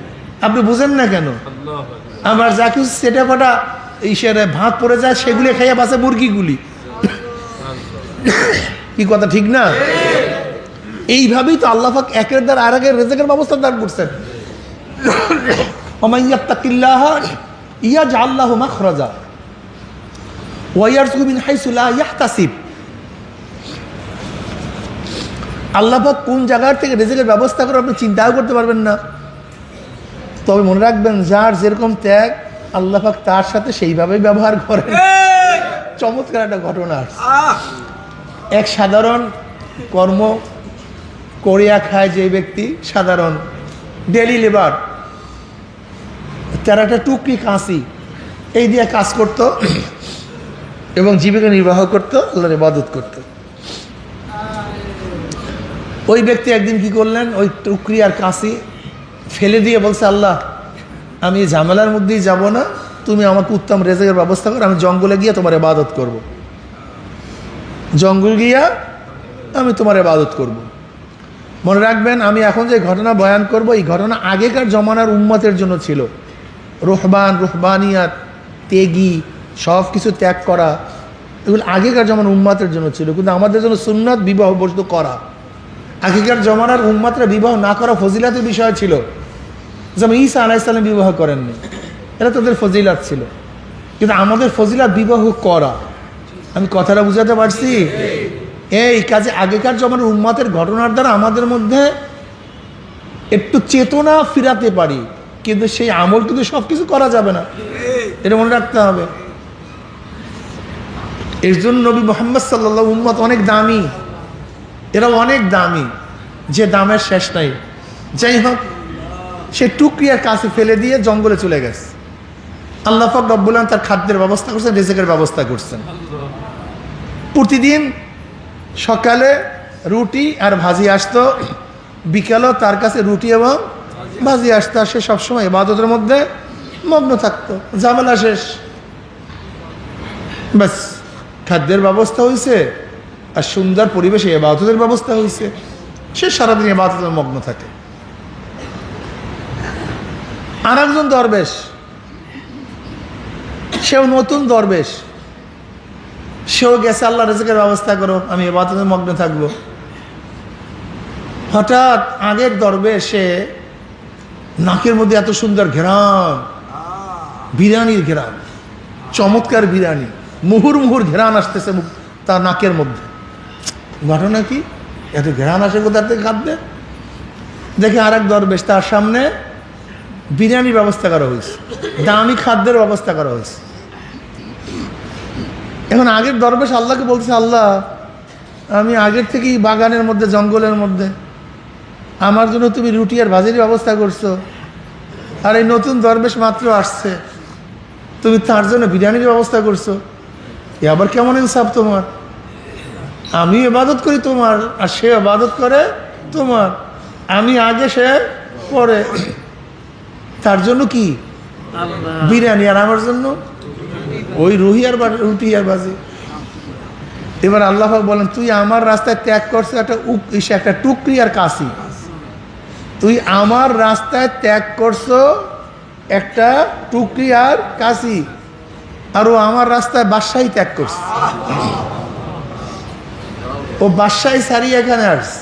আপনি বুঝেন না কেন? আবার যা কিছু সেটা ফাটা ইসেরে ভাত পড়ে যায় সেগুলি খাইয়া বাসে মুরগিগুলি। কি কথা ঠিক না? এইভাবেই তো আল্লাহ পাক একের দ্বারা আর একের রিজিকের ব্যবস্থা দান করছেন। ওমান ইয়াত্তাকিল্লাহ ইয়াজআল লাহু মাখরাজা ওয়া ইয়ারযুকহু মিন হাইসু লা ইয়াহতাসিব। আল্লাহ পাক কোন জায়গার থেকে রিজিকের ব্যবস্থা করে আপনি চিন্তাও করতে পারবেন না। তবে মনে রাখবেন, যার যেরকম ত্যাগ আল্লাহ পাক তার সাথে সেইভাবেই ব্যবহার করেন। চমৎকার একটা ঘটনা আছে। এক সাধারণ কর্ম করিয়া খায় যে ব্যক্তি, সাধারণ ডেলি লেবার, তার একটা টুকরি কাঁচি এই দিয়ে কাজ করত এবং জীবিকা নির্বাহ করত, আল্লাহর ইবাদত করত। ওই ব্যক্তি একদিন কি করলেন, ওই টুকরি আর কাঁচি ফেলে দিয়ে বলছে, আল্লাহ আমি ঝামেলার মধ্যেই যাব না, তুমি আমাকে উত্তম রিজিকের ব্যবস্থা করো, আমি জঙ্গলে গিয়ে তোমার ইবাদত করব, জঙ্গল গিয়া আমি তোমার ইবাদত করব। মনে রাখবেন, আমি এখন যে ঘটনা বয়ান করব, এই ঘটনা আগেকার জমানার উম্মতের জন্য ছিল। রুহবান, রুহবানিয়াত, তেগি, সব কিছু ত্যাগ করা, এগুলো আগেকার জমানার উম্মতের জন্য ছিল। কিন্তু আমাদের জন্য সুন্নাত বিবাহ বস্তু করা। আগেকার জমানার উম্মতরা বিবাহ না করা ফজিলাতের বিষয় ছিল। যেমন ঈসা আলাইহিস সালাম বিবাহ করেননি, এটা তাদের ফজিলাত ছিল। কিন্তু আমাদের ফজিলাত বিবাহ করা। আমি কথাটা বুঝাতে পারছি? এই কাজে আগেকার জমানার উম্মতের ঘটনার দ্বারা আমাদের মধ্যে একটু চেতনা ফিরাতে পারি, কিন্তু সেই আমল কিন্তু সব কিছু করা যাবে না, এটা মনে রাখতে হবে। এর জন্য নবী মুহাম্মদ সাল্লাল্লাহু আলাইহি উম্মত অনেক দামি, এরা অনেক দামি, যে দামের শেষ নাই। যাই হোক, সে টুকরিয়ার কাছে ফেলে দিয়ে জঙ্গলে চলে গেছে। আল্লাহ পাক রব্বুল আলামিন তার খাদ্যের ব্যবস্থা করছেন, রিজিকের ব্যবস্থা করছেন। প্রতিদিন সকালে রুটি আর ভাজি আসতো, বিকালও তার কাছে রুটি এবং ভাজি আসতো। আর সে সবসময় ইবাদতের মধ্যে মগ্ন থাকতো। ঝামেলা শেষ, ব্যাস খাদ্যের ব্যবস্থা হয়েছে আর সুন্দর পরিবেশে ইবাদতের ব্যবস্থা হয়েছে। সে সারাদিন ইবাদতের মগ্ন থাকে। আর একজন দরবেশ, সেও নতুন দরবেশ, সেও গেছে, আল্লাহ রিজিকের ব্যবস্থা করো, আমি ইবাদতের মগ্ন থাকবো। হঠাৎ আগের দরবেশে নাকের মধ্যে এত সুন্দর ঘেরান, বিরিয়ানির ঘেরান, চমৎকার বিরিয়ানি, মুহুর মুহুর ঘেরান আসতেছে তার নাকের মধ্যে। ঘটনা কি? এত ঘ্রাণ আসে কোথার থেকে খাদ্যে? দেখে আর এক দরবেশ, তার সামনে বিরিয়ানির ব্যবস্থা করা হয়েছে, দামি খাদ্যের ব্যবস্থা করা হয়েছে। এখন আগের দরবেশ আল্লাহকে বলছে, আল্লাহ আমি আগের থেকেই বাগানের মধ্যে, জঙ্গলের মধ্যে, আমার জন্য তুমি রুটি আর ভাজির ব্যবস্থা করছো, আর এই নতুন দরবেশ মাত্র আসছে, তুমি তার জন্য বিরিয়ানির ব্যবস্থা করছো। এ আবার কেমন ইনসাফ তোমার? আমি ইবাদত করি তোমার, আর সে ইবাদত করে তোমার, আমি আগে সে পরে। তার জন্য কি বিরিয়ানি, আর আমার জন্য ওই রুটি আর ভাজি। এবার আল্লাহ বলেন, তুই আমার রাস্তায় ত্যাগ করছো একটা টুকরি আর কাশি। তুই আমার রাস্তায় ত্যাগ করছো একটা টুকরি আর কাশি, আর ও আমার রাস্তায় বাদশাহী ত্যাগ করছে। ও বাদশাহী সারিয়া এখানে আসছে,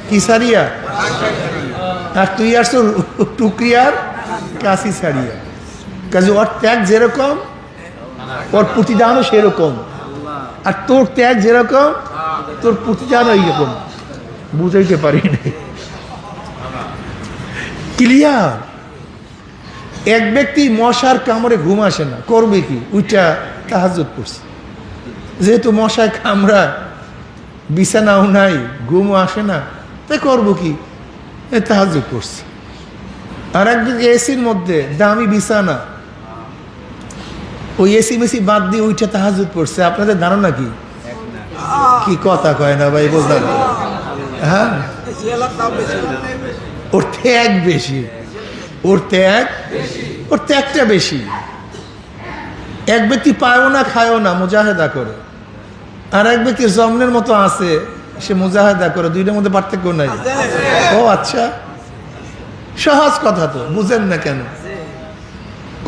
কি সারিয়া? আর তুই আসছো টুকরি আর কাশি সারিয়া। কাজে ওর ত্যাগ যেরকম, ওর প্রতিদানও সেরকম, আর তোর ত্যাগ যেরকম, তোর প্রতিদানও এইরকম। বুঝাইতে পারি নাই, ক্লিয়ার? এক ব্যক্তি মশার কামড়ে ঘুম আসে না, করবে কি? ওইটা তাহাজ্জুদ করছে। যেহেতু মশায় কামড়ায়, বিছানাও নাই, ঘুমও আসে না, তাই করবো কি? তাহাজ্জুদ করছে। আর একদিন এসির মধ্যে দামি বিছানা, ওই এসি মেসি বাদ দিয়ে ওইটা তাহাজ্জুদ পড়ছে। আপনাদের ধারণা কি? কি কথা কয় না ভাই, বুঝলাম। হ্যাঁ, ওর ত্যাগ বেশি, ওর ত্যাগটা বেশি। এক ব্যক্তি পায়ও না, খায়ও না, মুজাহেদা করে, আর এক ব্যক্তি জমনের মতো আছে, সে মুজাহেদা করে। দুইটার মধ্যে পার্থক্য নাই। ও আচ্ছা, সহজ কথা তো, বুঝেন না কেন?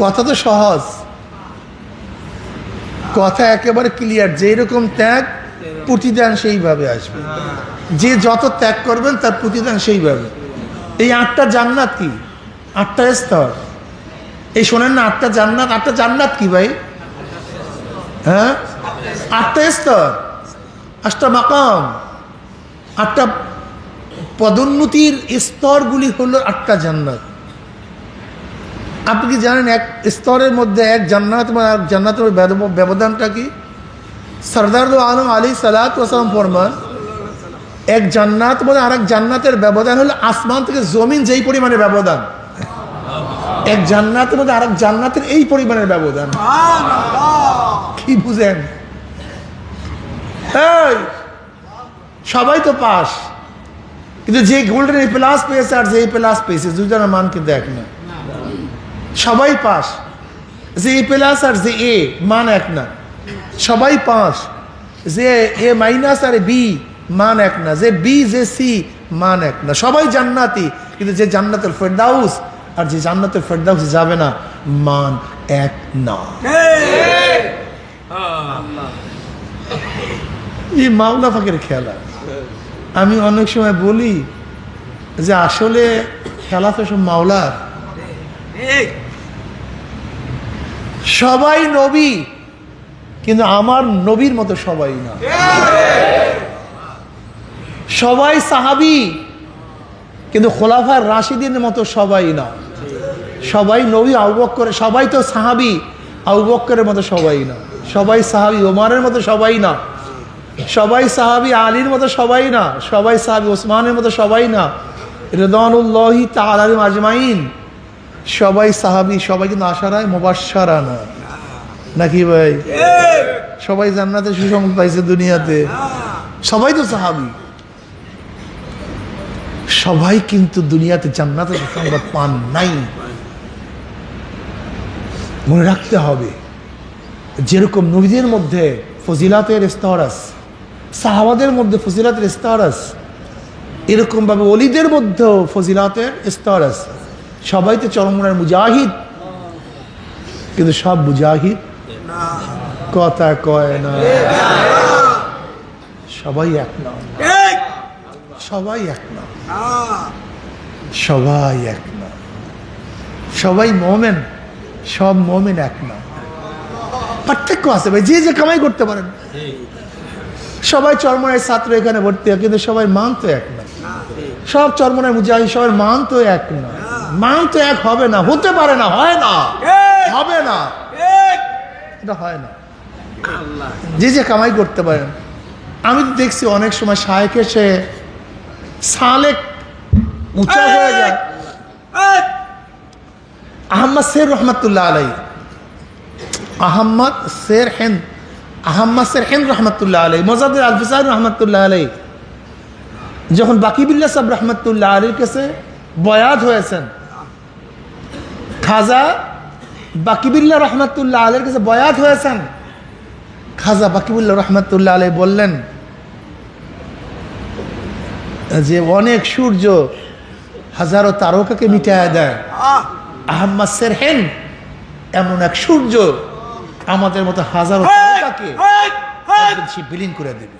কথা তো সহজ, কথা একেবারে ক্লিয়ার। যেরকম ত্যাগ, প্রতিদান সেইভাবে আসবে। যে যত ত্যাগ করবেন তার প্রতিদান সেইভাবে। এই 8টা জান্নাত কি? 8টা স্তর। এই শোনেন না, 8টা জান্নাত। 8টা জান্নাত কি ভাই? হ্যাঁ, 8টা স্তর, 8টা মাকাম, 8টা পদোন্নতির স্তরগুলি হলো 8টা জান্নাত। আপনি কি জানেন এক স্তরের মধ্যে এক জান্নাত আর জান্নাতের ব্যবধানটা কি? সরদার দো আলম আলী সালাত ওয়াসালাম ফরমান, এক জান্নাত বলে আর এক জান্নাতের ব্যবধান হলো আসমান থেকে জমিন যেই পরিমাণে ব্যবধান, এক জান্নাতের মধ্যে আর এক জান্নাতের এই পরিমাণের ব্যবধান। কি বুঝেন? সবাই তো পাস, কিন্তু যে গোল্ডেন এ প্লাস পেয়েছে আর যে এ প্লাস পেয়েছে, দুজনের মান কিন্তু এক না। সবাই পাস, যে এ প্লাস আর যে এ মান এক না। সবাই পাস, যে এ মাইনাস আর বি মান এক না, যে বি যে সি মান এক না। সবাই জান্নাতি, কিন্তু যে জান্নাতুল ফেরদাউস আর যে জান্নাতুল ফেরদাউস যাবে না, মান এক না। এই মাওলা ফাঁকের খেলা। আমি অনেক সময় বলি যে আসলে খেলা তো সব মাওলার। সবাই নবী, কিন্তু আমার নবীর মতো সবাই না। সবাই সাহাবী, কিন্তু খোলাফায়ে রাশিদিনের মতো সবাই না। সবাই নবী, আবু বকর, সবাই তো সাহাবী, আবু বকরের মতো সবাই না। সবাই সাহাবী, ওমরের মতো সবাই না। সবাই সাহাবী, আলীর মতো সবাই না। সবাই সাহাবী, ওসমানের মতো সবাই না। রিদওয়ানুল্লাহি তাআলা আলাইহিম আজমাইন, সবাই সাহাবী, সবাই কিন্তু আশারায়ে মুবাশশারা না, নাকি ভাই? সবাই জান্নাতে সুসংবাদ পাইছে দুনিয়াতে, সবাই তো সাহাবী। সবাই কিন্তু দুনিয়াতে জান্নাতে সুসংবাদ পান নাই। মনে রাখতে হবে, যেরকম নবীদের মধ্যে ফজিলাতের স্তর আছে, সাহাবাদের মধ্যে ফজিলাতের স্তর আছে, এরকম ভাবে ওলিদের মধ্যেও ফজিলাতের স্তর আছে। সবাই তো চরমনার মুজাহিদ, কিন্তু সব মুজাহিদ কথা কয় না। সবাই এক না, সবাই এক না, সবাই এক না। সবাই মোমেন, সব মোমেন এক না। পার্থক্য আছে ভাই, যে যে কামাই করতে পারেন। সবাই চরমনের ছাত্র এখানে ভর্তি হয়, কিন্তু সবাই মান তো এক না। সব চরমনের মুজাহিদ, সবার মান তো এক না। মান তো এক হবে না, হতে পারে না, হয় না, হবে না, এটা হয় না। যে যে কামাই করতে পারেন। আমি তো দেখছি অনেক সময় শায়েখ এসে সালেক উঁচা হয়ে যায়। আহম্মদ শের রহমতুল্লাহ আলাই, আহম্মদ শের হেন্দ রহমতুল্লাহ আলাই, মোজাদ্দেদ আল ফিসার রহমতুল্লাহ আলাই যখন বাকিবিল্লাহ সাহেব রহমতুল্লাহ আলীর কাছে বয়াত হয়েছেন, খাজা বাকিবিল্লাহ রহমতুল্লাহ আলীর কাছে বয়াত হয়েছেন, খাজা বাকিবুল্লাহ রহমতুল্লাহ আলাই বললেন যে অনেক সূর্য হাজারো তারকাকে মিটায় দেয়, আহম্মদ সেরহেন এমন এক সূর্য আমাদের মতো হাজারো তারকাকে বিলীন করে দেবে।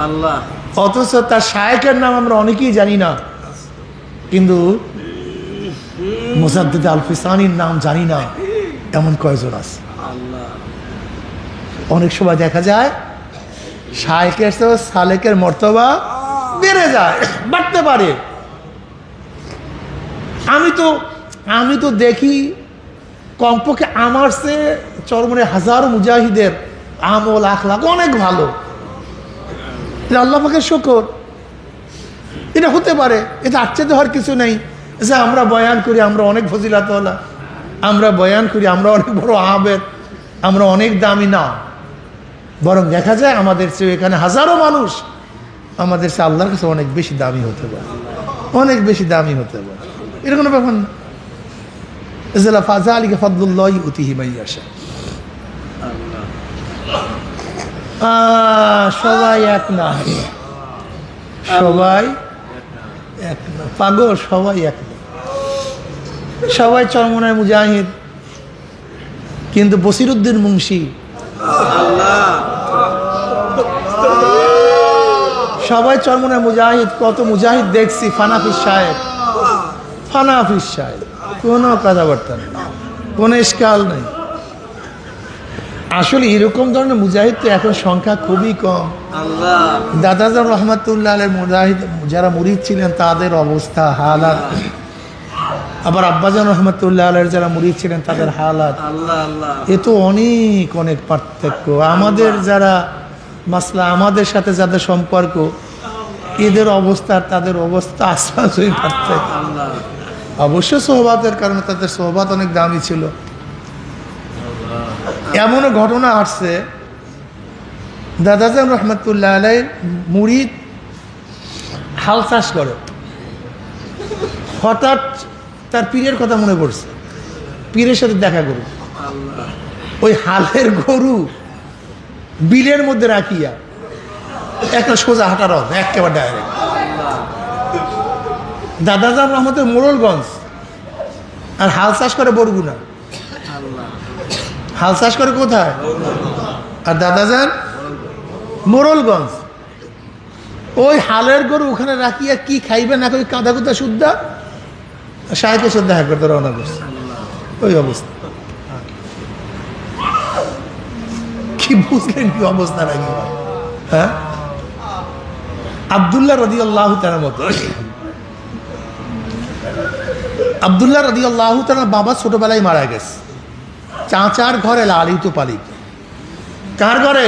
আল্লাহ। অথচ তার শায়েখের নাম আমরা অনেকেই জানি না, কিন্তু মুজাদ্দিদ আল ফিসানির নাম জানি না এমন কয়জন আছে। অনেক সময় দেখা যায় শায়েখের চেয়ে সালেকের মর্তবা বেড়ে যায়, বাড়তে পারে। আমি তো দেখি কমপক্ষে আমার চেয়ে চরমনে হাজারো মুজাহিদের আমল আখলাক অনেক ভালো। আল্লাহ পাকের শুকর, এটা হতে পারে, এটা আশ্চর্য হওয়ার কিছু নেই যে আমরা বয়ান করি আমরা অনেক ফজিলাতওয়ালা, আমরা বয়ান করি আমরা অনেক বড় আবেদ, আমরা অনেক দামি না। বরং দেখা যায় আমাদের চেয়ে এখানে হাজারো মানুষ আমাদের চেয়ে আল্লাহর কাছে অনেক বেশি দামি হতে পারে, অনেক বেশি দামি হতে পারে। এরকম কোনো ব্যাপার না। ফাজা আলীকে ফদলুল্লাহ উতিহি মাইয়াশা। সবাই এক না, সবাই এক না, পাগল সবাই এক না। সবাই চরমনায় মুজাহিদ, কিন্তু বসিরউদ্দিন মুন্সি সবাই চরমনায় মুজাহিদ। কত মুজাহিদ দেখছি ফানাফিস সাহেব, ফানাফিস সাহেব, কোনো কথাবার্তা নেই, কোনো ইশকাল নেই। আসলে এরকম ধরনের মুজাহিদ তো এখন সংখ্যা খুবই কম। দাদাজান রহমতুল্লাহ আলের মুজাহিদ যারা মুরিদ ছিলেন তাদের অবস্থা হালাত, আবার আব্বাজান রহমতুল্লাহ আলের যারা মুরিদ ছিলেন তাদের হালাত, এ তো অনেক অনেক পার্থক্য। আমাদের যারা মাসলা, আমাদের সাথে যাদের সম্পর্ক, এদের অবস্থা তাদের অবস্থা আসমানই পার্থক্য। অবশ্য সোহবাতের কারণে তাদের সোহবাত অনেক দামি ছিল। এমনও ঘটনা আসছে, দাদাজান রহমতুল্লাহ আলাই মুরিদ হাল চাষ করে, হঠাৎ তার পীরের কথা মনে পড়ছে, পীরের সাথে দেখা করুন। ওই হালের গরু বিলের মধ্যে রাখিয়া একটা সোজা হাঁটার হবে একেবারে ডাইরেক্ট। দাদাজান রহমতের মোড়লগঞ্জ, আর হাল চাষ করে বরগুনা। হাল চাষ করে কোথায়? আর দাদাজান মোড়লগঞ্জ। ওই হালের গরু ওখানে রাখিয়া কি খাইবে না খাইবে কাঁদা কুদা শুদ্ধা শায়েখের সাথে দেখা করতে রওনা করছে। ওই অবস্থা কি বুঝলেন? কি অবস্থা রাখি? হ্যাঁ, আব্দুল্লাহ রাদিয়াল্লাহু তাআলার মতো। আব্দুল্লাহ রাদিয়াল্লাহু তাআলার বাবা ছোটবেলায় মারা গেছে, চাচার ঘরে লালিত পালিত। কার ঘরে?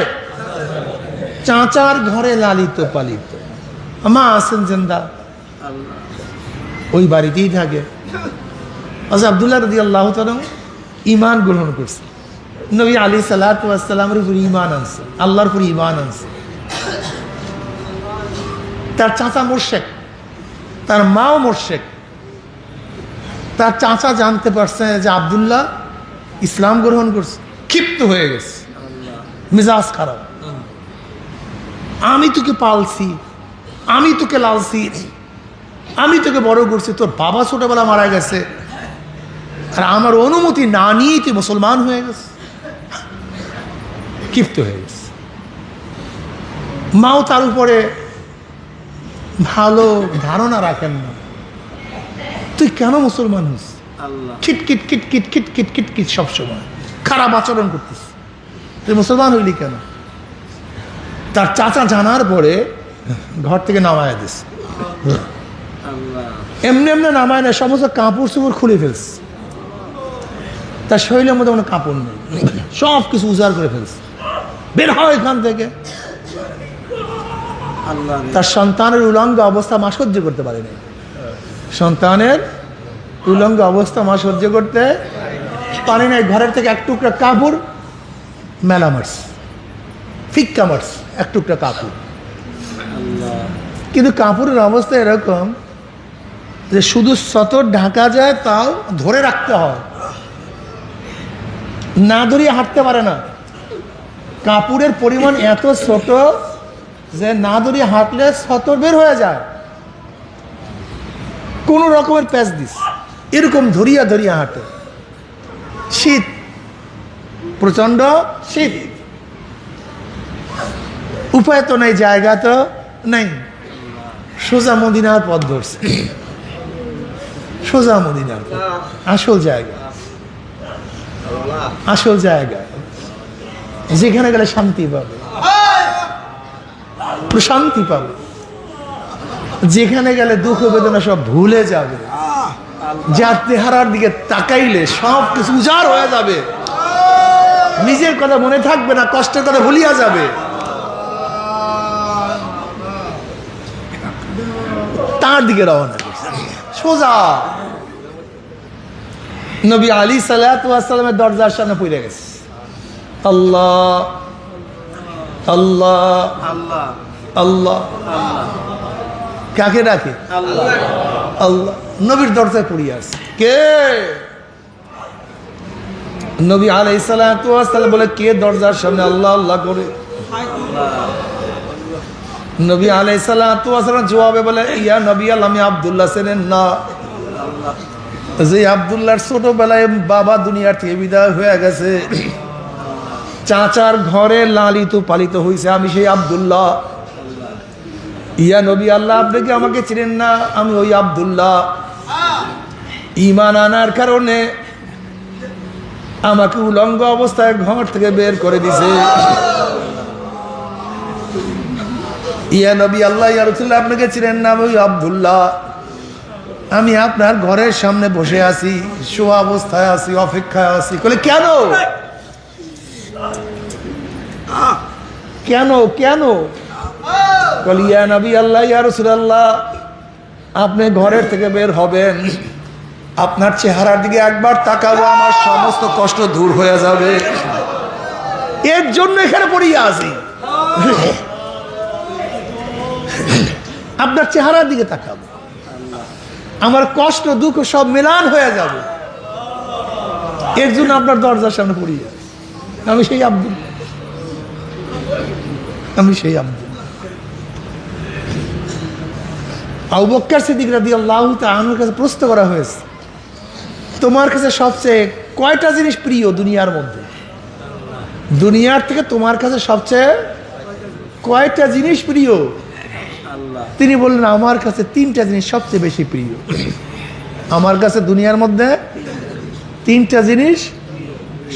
চাচার ঘরে লালিত পালিত। মা আছেন জিন্দা, ওই বাড়িতেই থাকে। আচ্ছা, আব্দুল্লাহ রাদিয়াল্লাহু তাআলা ঈমান গ্রহণ করছে, নবী আলাইহিস সালাতু ওয়াস সালামের উপর ঈমান আনছে, আল্লাহর উপর ঈমান আনছে। তার চাচা মুশরিক, তার মাও মুশরিক। তার চাচা জানতে পারছে যে আব্দুল্লাহ ইসলাম গ্রহণ করছে, ক্ষিপ্ত হয়ে গেছে, মেজাজ খারাপ। আমি তোকে পালছি, আমি তোকে লালছি, আমি তোকে বড় করছি, তোর বাবা ছোটবেলা মারা গেছে, আর আমার অনুমতি না নিয়েই তুই মুসলমান হয়ে গেছে। ক্ষিপ্ত হয়ে গেছে। মাও তার উপরে ভালো ধারণা রাখেন না, তুই কেন মুসলমান হস? খিটকিট খিটকিট খিটকিট খিটকিট সবসময় খারাপ আচরণ করতিস। তুই মুসলমান হইলি কেন? তার চাচা জানার পরে ঘর থেকে নামায় দিস, এমনি এমনি নামায় না, সমস্ত কাপড় চোপড় খুলে ফেলছে, তার শরীরের মধ্যে কোনো কাপড় নেই, সব কিছু উজাড় করে ফেলছে, বের হয় এখান থেকে। তার সন্তানের উলঙ্গ অবস্থা মা সহ্য করতে পারেনি, সন্তানের উলঙ্গ অবস্থা মা সহ্য করতে পারে নাই। ঘরের থেকে এক টুকরা কাপড় মেলা মারছে, ফিক্কা মারছে এক টুকরা কাপড়। কিন্তু কাপড়ের অবস্থা এরকম যে শুধু সতর ঢাকা যায়, তাও ধরে রাখতে হয়, না ধরিয়ে হাঁটতে পারে না। কাপড়ের পরিমাণ এত ছোট যে না ধরিয়ে হাঁটলে সতর বের হয়ে যায়, কোন রকমের প্যাচ দিস, এরকম ধরিয়া ধরিয়া হাঁটে। শীত, প্রচন্ড শীত, উপায় তো নেই, জায়গা তো নেই, সোজা মদিনার পথ ধরছে, সোজা মদিনার পথ, আসল জায়গা, আসল জায়গা যেখানে গেলে শান্তি পাবে, প্রশান্তি পাবে, যেখানে গেলে দুঃখ বেদনা সব ভুলে যাবে, যার চেহারার দিকে তাকাইলে সব কিছু উজাড় হয়ে যাবে, নিজের কথা মনে থাকবে না, কষ্টের কথা ভুলিয়া যাবে, তার দিকে রওনা করছে সোজা। নবী আলী সাল্লাল্লাহু আলাইহি ওয়াসাল্লামের দরজার সামনে পড়ে গেছে, আল্লাহ আল্লাহ আল্লাহ আল্লাহ, কাকে ডাকে? আল্লাহ আল্লাহ। নবীর দরজায় পড়িয়ে আসছে, কে? নবী আলাইহিস সালাতু ওয়াস সালাম বলে, কে দরজার সামনে আল্লাহ আল্লাহ করে? নবী আলাইহিস সালাতু ওয়াস সালাম জবাবে বলে, ইয়া নবী আল্লাহ, আমি আব্দুল্লাহ চেনেন না? যে আব্দুল্লাহর ছোটবেলায় বাবা দুনিয়ার থেকে বিদায় হয়ে গেছে, চাচার ঘরে লালিত পালিত হয়েছে, আমি সেই আব্দুল্লাহ। ইয়া নবী আল্লাহ, আপনি কি আমাকে চিনেন না? আমি ওই আব্দুল্লাহ। ঈমান আনার কারণে আমাকে উলঙ্গ অবস্থায় ঘর থেকে বের করে দিছে। ইয়া নবী আল্লাহ, ইয়া রাসূলুল্লাহ, আপনাকে চিনেন না? আমি ওই আব্দুল্লাহ। আমি আপনার ঘরের সামনে বসে আছি, শোয়া অবস্থায় আছি, অপেক্ষায় আছি। বলে, কেন কেন কেন? বলে, ইয়া নবী আল্লাহ, ইয়া রাসূলুল্লাহ, আপনি ঘরের থেকে বের হবেন, আপনার চেহারার দিকে একবার তাকাবো, আমার সমস্ত কষ্ট দূর হয়ে যাবে, এর জন্য এখানে পড়িয়া আছি। আপনার চেহারার দিকে তাকাবো, আমার কষ্ট দুঃখ সব মিলান হয়ে যাবে, এর জন্য আপনার দরজার সামনে পড়িয়া। আমি সেই আব্দুল, আমি সেই আব্দুল। আবু বকর সিদ্দিক রাদিয়াল্লাহু তাআলা আনহুর কাছে প্রশ্ন করা হয়েছে, তোমার কাছে সবচেয়ে কয়টা জিনিস প্রিয় দুনিয়ার মধ্যে? দুনিয়ার থেকে তোমার কাছে সবচেয়ে কয়টা জিনিস প্রিয়? তিনি বললেন, আমার কাছে 3টা জিনিস সবচেয়ে বেশি প্রিয়। আমার কাছে দুনিয়ার মধ্যে 3টা জিনিস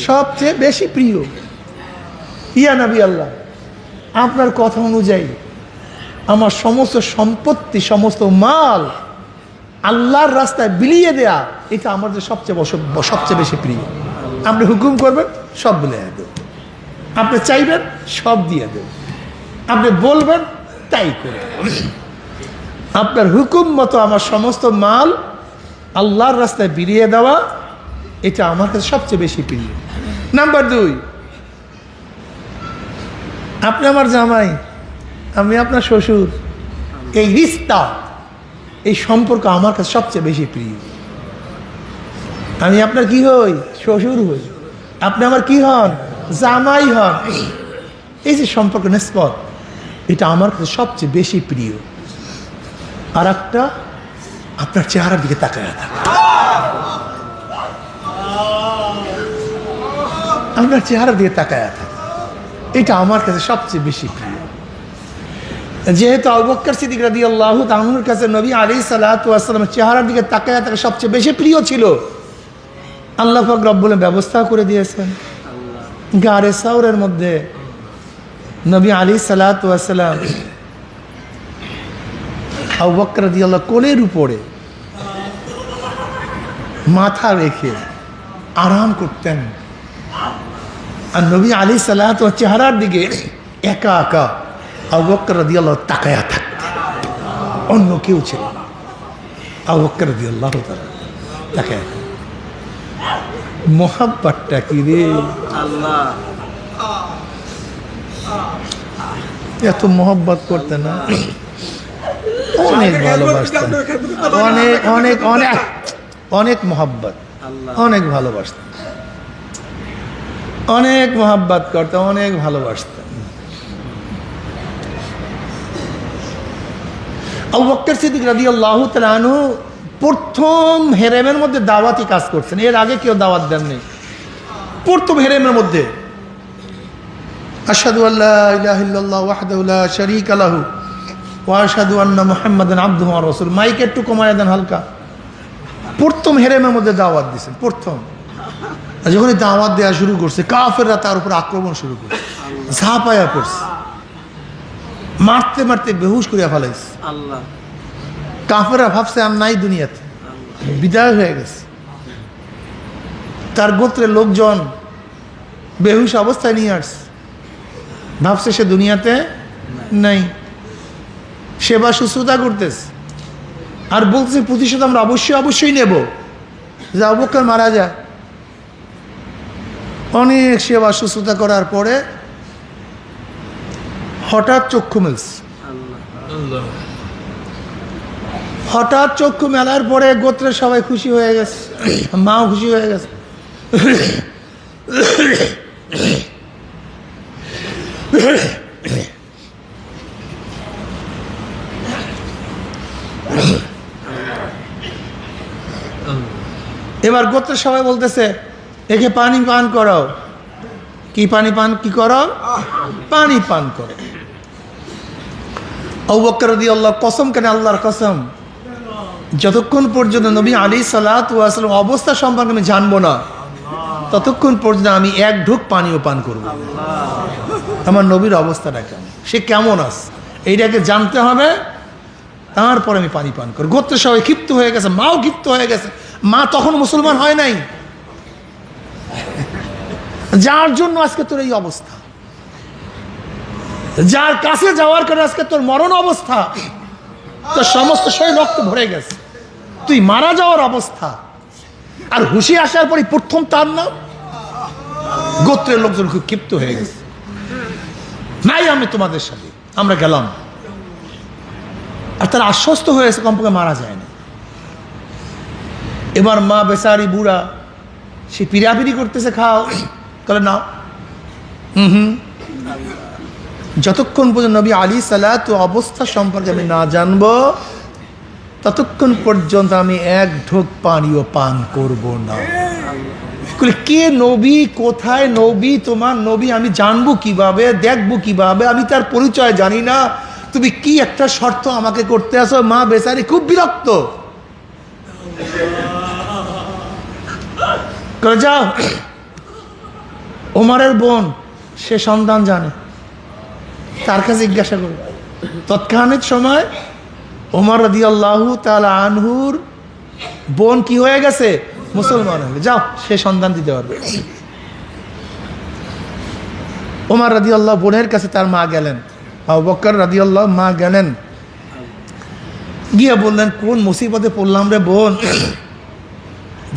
সবচেয়ে বেশি প্রিয়। ইয়া নবী আল্লাহ, আপনার কথা অনুযায়ী আমার সমস্ত সম্পত্তি, সমস্ত মাল আল্লাহর রাস্তায় বিলিয়ে দেয়া, এটা আমাদের সবচেয়ে বেশি প্রিয়। আপনি হুকুম করবেন, সব বিলিয়ে দেব, আপনি চাইবেন, সব দিয়ে দেব, আপনি বলবেন, তাই করে। আপনার হুকুম মতো আমার সমস্ত মাল আল্লাহর রাস্তায় বিলিয়ে দেওয়া, এটা আমার কাছে সবচেয়ে বেশি প্রিয়। নাম্বার 2, আপনি আমার জামাই, আমি আপনার শ্বশুর, এই রিশতা, এই সম্পর্ক আমার কাছে সবচেয়ে বেশি প্রিয়। আমি আপনার কি হই? শ্বশুর হই। আপনি আমার কি হন? জামাই হন। এই যে সম্পর্ক, নিসবত, এটা আমার কাছে সবচেয়ে বেশি প্রিয়। আর একটা, আপনার চেহারার দিকে তাকায় থাকা, আপনার চেহারার দিকে তাকায় থাকা, এটা আমার কাছে সবচেয়ে বেশি প্রিয়। যেহেতু আবু বকর সিদ্দিক রাদিয়াল্লাহু তাআলা আনহুর কাছে নবী আলাইহিস সালাতু ওয়াস সালামের চেহারার দিকে তাকায় থাকা সবচেয়ে বেশি প্রিয় ছিল, আল্লাহ পাক রব্বুল ব্যবস্থা করে দিয়েছেন। গারে সাউরের মধ্যে নবী আলাইহিস সালাতু ওয়াস সালাম আবু বকর রাদিয়াল্লাহু কোলের উপরে মাথা রেখে আরাম করতেন। আর নবী আলাইহিস সালাতু ওয়াস চেহারার দিকে একা একা আবু বকর রাদিয়াল্লাহু তাকায়া থাকতেন, অন্য কেউ ছিল না। আবু বকর রাদিয়াল্লাহু তাআলা তাকায়া মোহাব্বতটা কি রে আল্লাহ, এত মোহব্বত করতে না, অনেক ভালোবাসতেন, অনেক অনেক অনেক অনেক মোহাব্বত, অনেক ভালোবাসতেন, অনেক মোহাব্বত করতেন, অনেক ভালোবাসতেন। আবু বকর সিদ্দিক রাদিয়াল্লাহু তাআলা আনহু প্রথম হেরেমের মধ্যে দাওয়াতি কাজ করছেন, এর আগে কেউ দাওয়াত দেননি। প্রথম হেরেমের মধ্যে আশহাদু আল্লা ইলাহা ইল্লাল্লাহ ওয়াহদাহু লা শারীকা লাহু ওয়া আশহাদু আন্না মুহাম্মাদান আবদুহু ওয়া রাসূলুহু। মাইকে একটু কমায় দেন হালকা। প্রথম হেরেমের মধ্যে দাওয়াত দিয়েছেন, প্রথম। আর যখনই দাওয়াত দেওয়া শুরু করছে, কাফেররা তার উপর আক্রমণ শুরু করছে, ঝাঁপায়া পড়ছে, মারতে মারতে বেহুশ করিয়া ফেলাইছে। আল্লাহ, কাফেররা ভাবছে আর নাই দুনিয়াতে, বিদায় হয়ে গেছে। তার গোত্রের লোকজন বেহুশ অবস্থায় নিয়ে আসছে, ভাবছে সে দুনিয়াতে নাই। সেবা শুশ্রূষা করতেছে আর বলতেছে প্রতিশোধ আমরা অবশ্যই নেব, যে আবু বকর মারা যায়। অনেক সেবা শুশ্রূষা করার পরে হঠাৎ চক্ষু মেলছে। হঠাৎ চক্ষু মেলার পরে গোত্রের সবাই খুশি হয়ে গেছে, মাও খুশি হয়ে গেছে। এবার গোত্রের সবাই বলতেছে একে পানি পান করাও। কি পানি পান কি করো? পানি পান করো। আবু বকর রাদিয়াল্লাহু কসম কেন আল্লাহর কসম, যতক্ষণ পর্যন্ত নবী আলাইহিস সালাতু ওয়াস সালাম অবস্থা সম্পর্কে আমি জানবো না, ততক্ষণ পর্যন্ত আমি এক ঢোক পানিও পান করব। আমার নবীর অবস্থাটা কেমন, সে কেমন আছে এইটাকে জানতে হবে, তারপর আমি পানি পান করব। গোত্রের সবাই ক্ষিপ্ত হয়ে গেছে, মাও ক্ষিপ্ত হয়ে গেছে। মা তখন মুসলমান হয় নাই, যার জন্য আজকে তোর এই অবস্থা, যার কাছে যাওয়ার কারণে আজকে তোর মরণ অবস্থা, তোর সমস্ত শরীর রক্ত ভরে গেছে, তুই মারা যাওয়ার অবস্থা। আর হুশি আসার পরে প্রথম তার নাম। গোত্রের লোকজন খুব ক্ষিপ্ত হয়ে গেছে, নাই আমি তোমাদের সাথে, আমরা গেলাম। আর তারা আশ্বস্ত হয়েছে কমপক্ষে মারা যায় না। এবার মা বেচারি বুড়া, সে পিড়াপিড়ি করতেছে, খাও, বলে না। যতক্ষণ পর্যন্ত নবী আলাইহিস সালাতু অবস্থা সম্পর্কে আমি না জানবো, ততক্ষণ পর্যন্ত আমি এক ঢোক পানিও পান করব না। কে নবী, কোথায় নবী, তোমার নবী আমি জানবো কিভাবে, দেখবো কিভাবে, আমি তার পরিচয় জানি না, তুমি কি একটা শর্ত আমাকে করতে আসো। মা বেচারি খুব বিরক্ত করে, যাও ওমরের বোন, সে সন্তান জানে, তার কাছে জিজ্ঞাসা করো। তৎক্ষণাৎ সময় ওমর রাদিয়াল্লাহু তাআলা আনহুর বোন কি হয়ে গেছে, মুসলমান হয়ে, যাও সে সন্তান দিতে পারবে। ওমর রাদিয়াল্লাহু বোনের কাছে তার মা গেলেন, আবু বকর রাদিয়াল্লাহু মা গেলেন, গিয়ে বললেন কোন মুসিবতে পড়লাম রে বোন,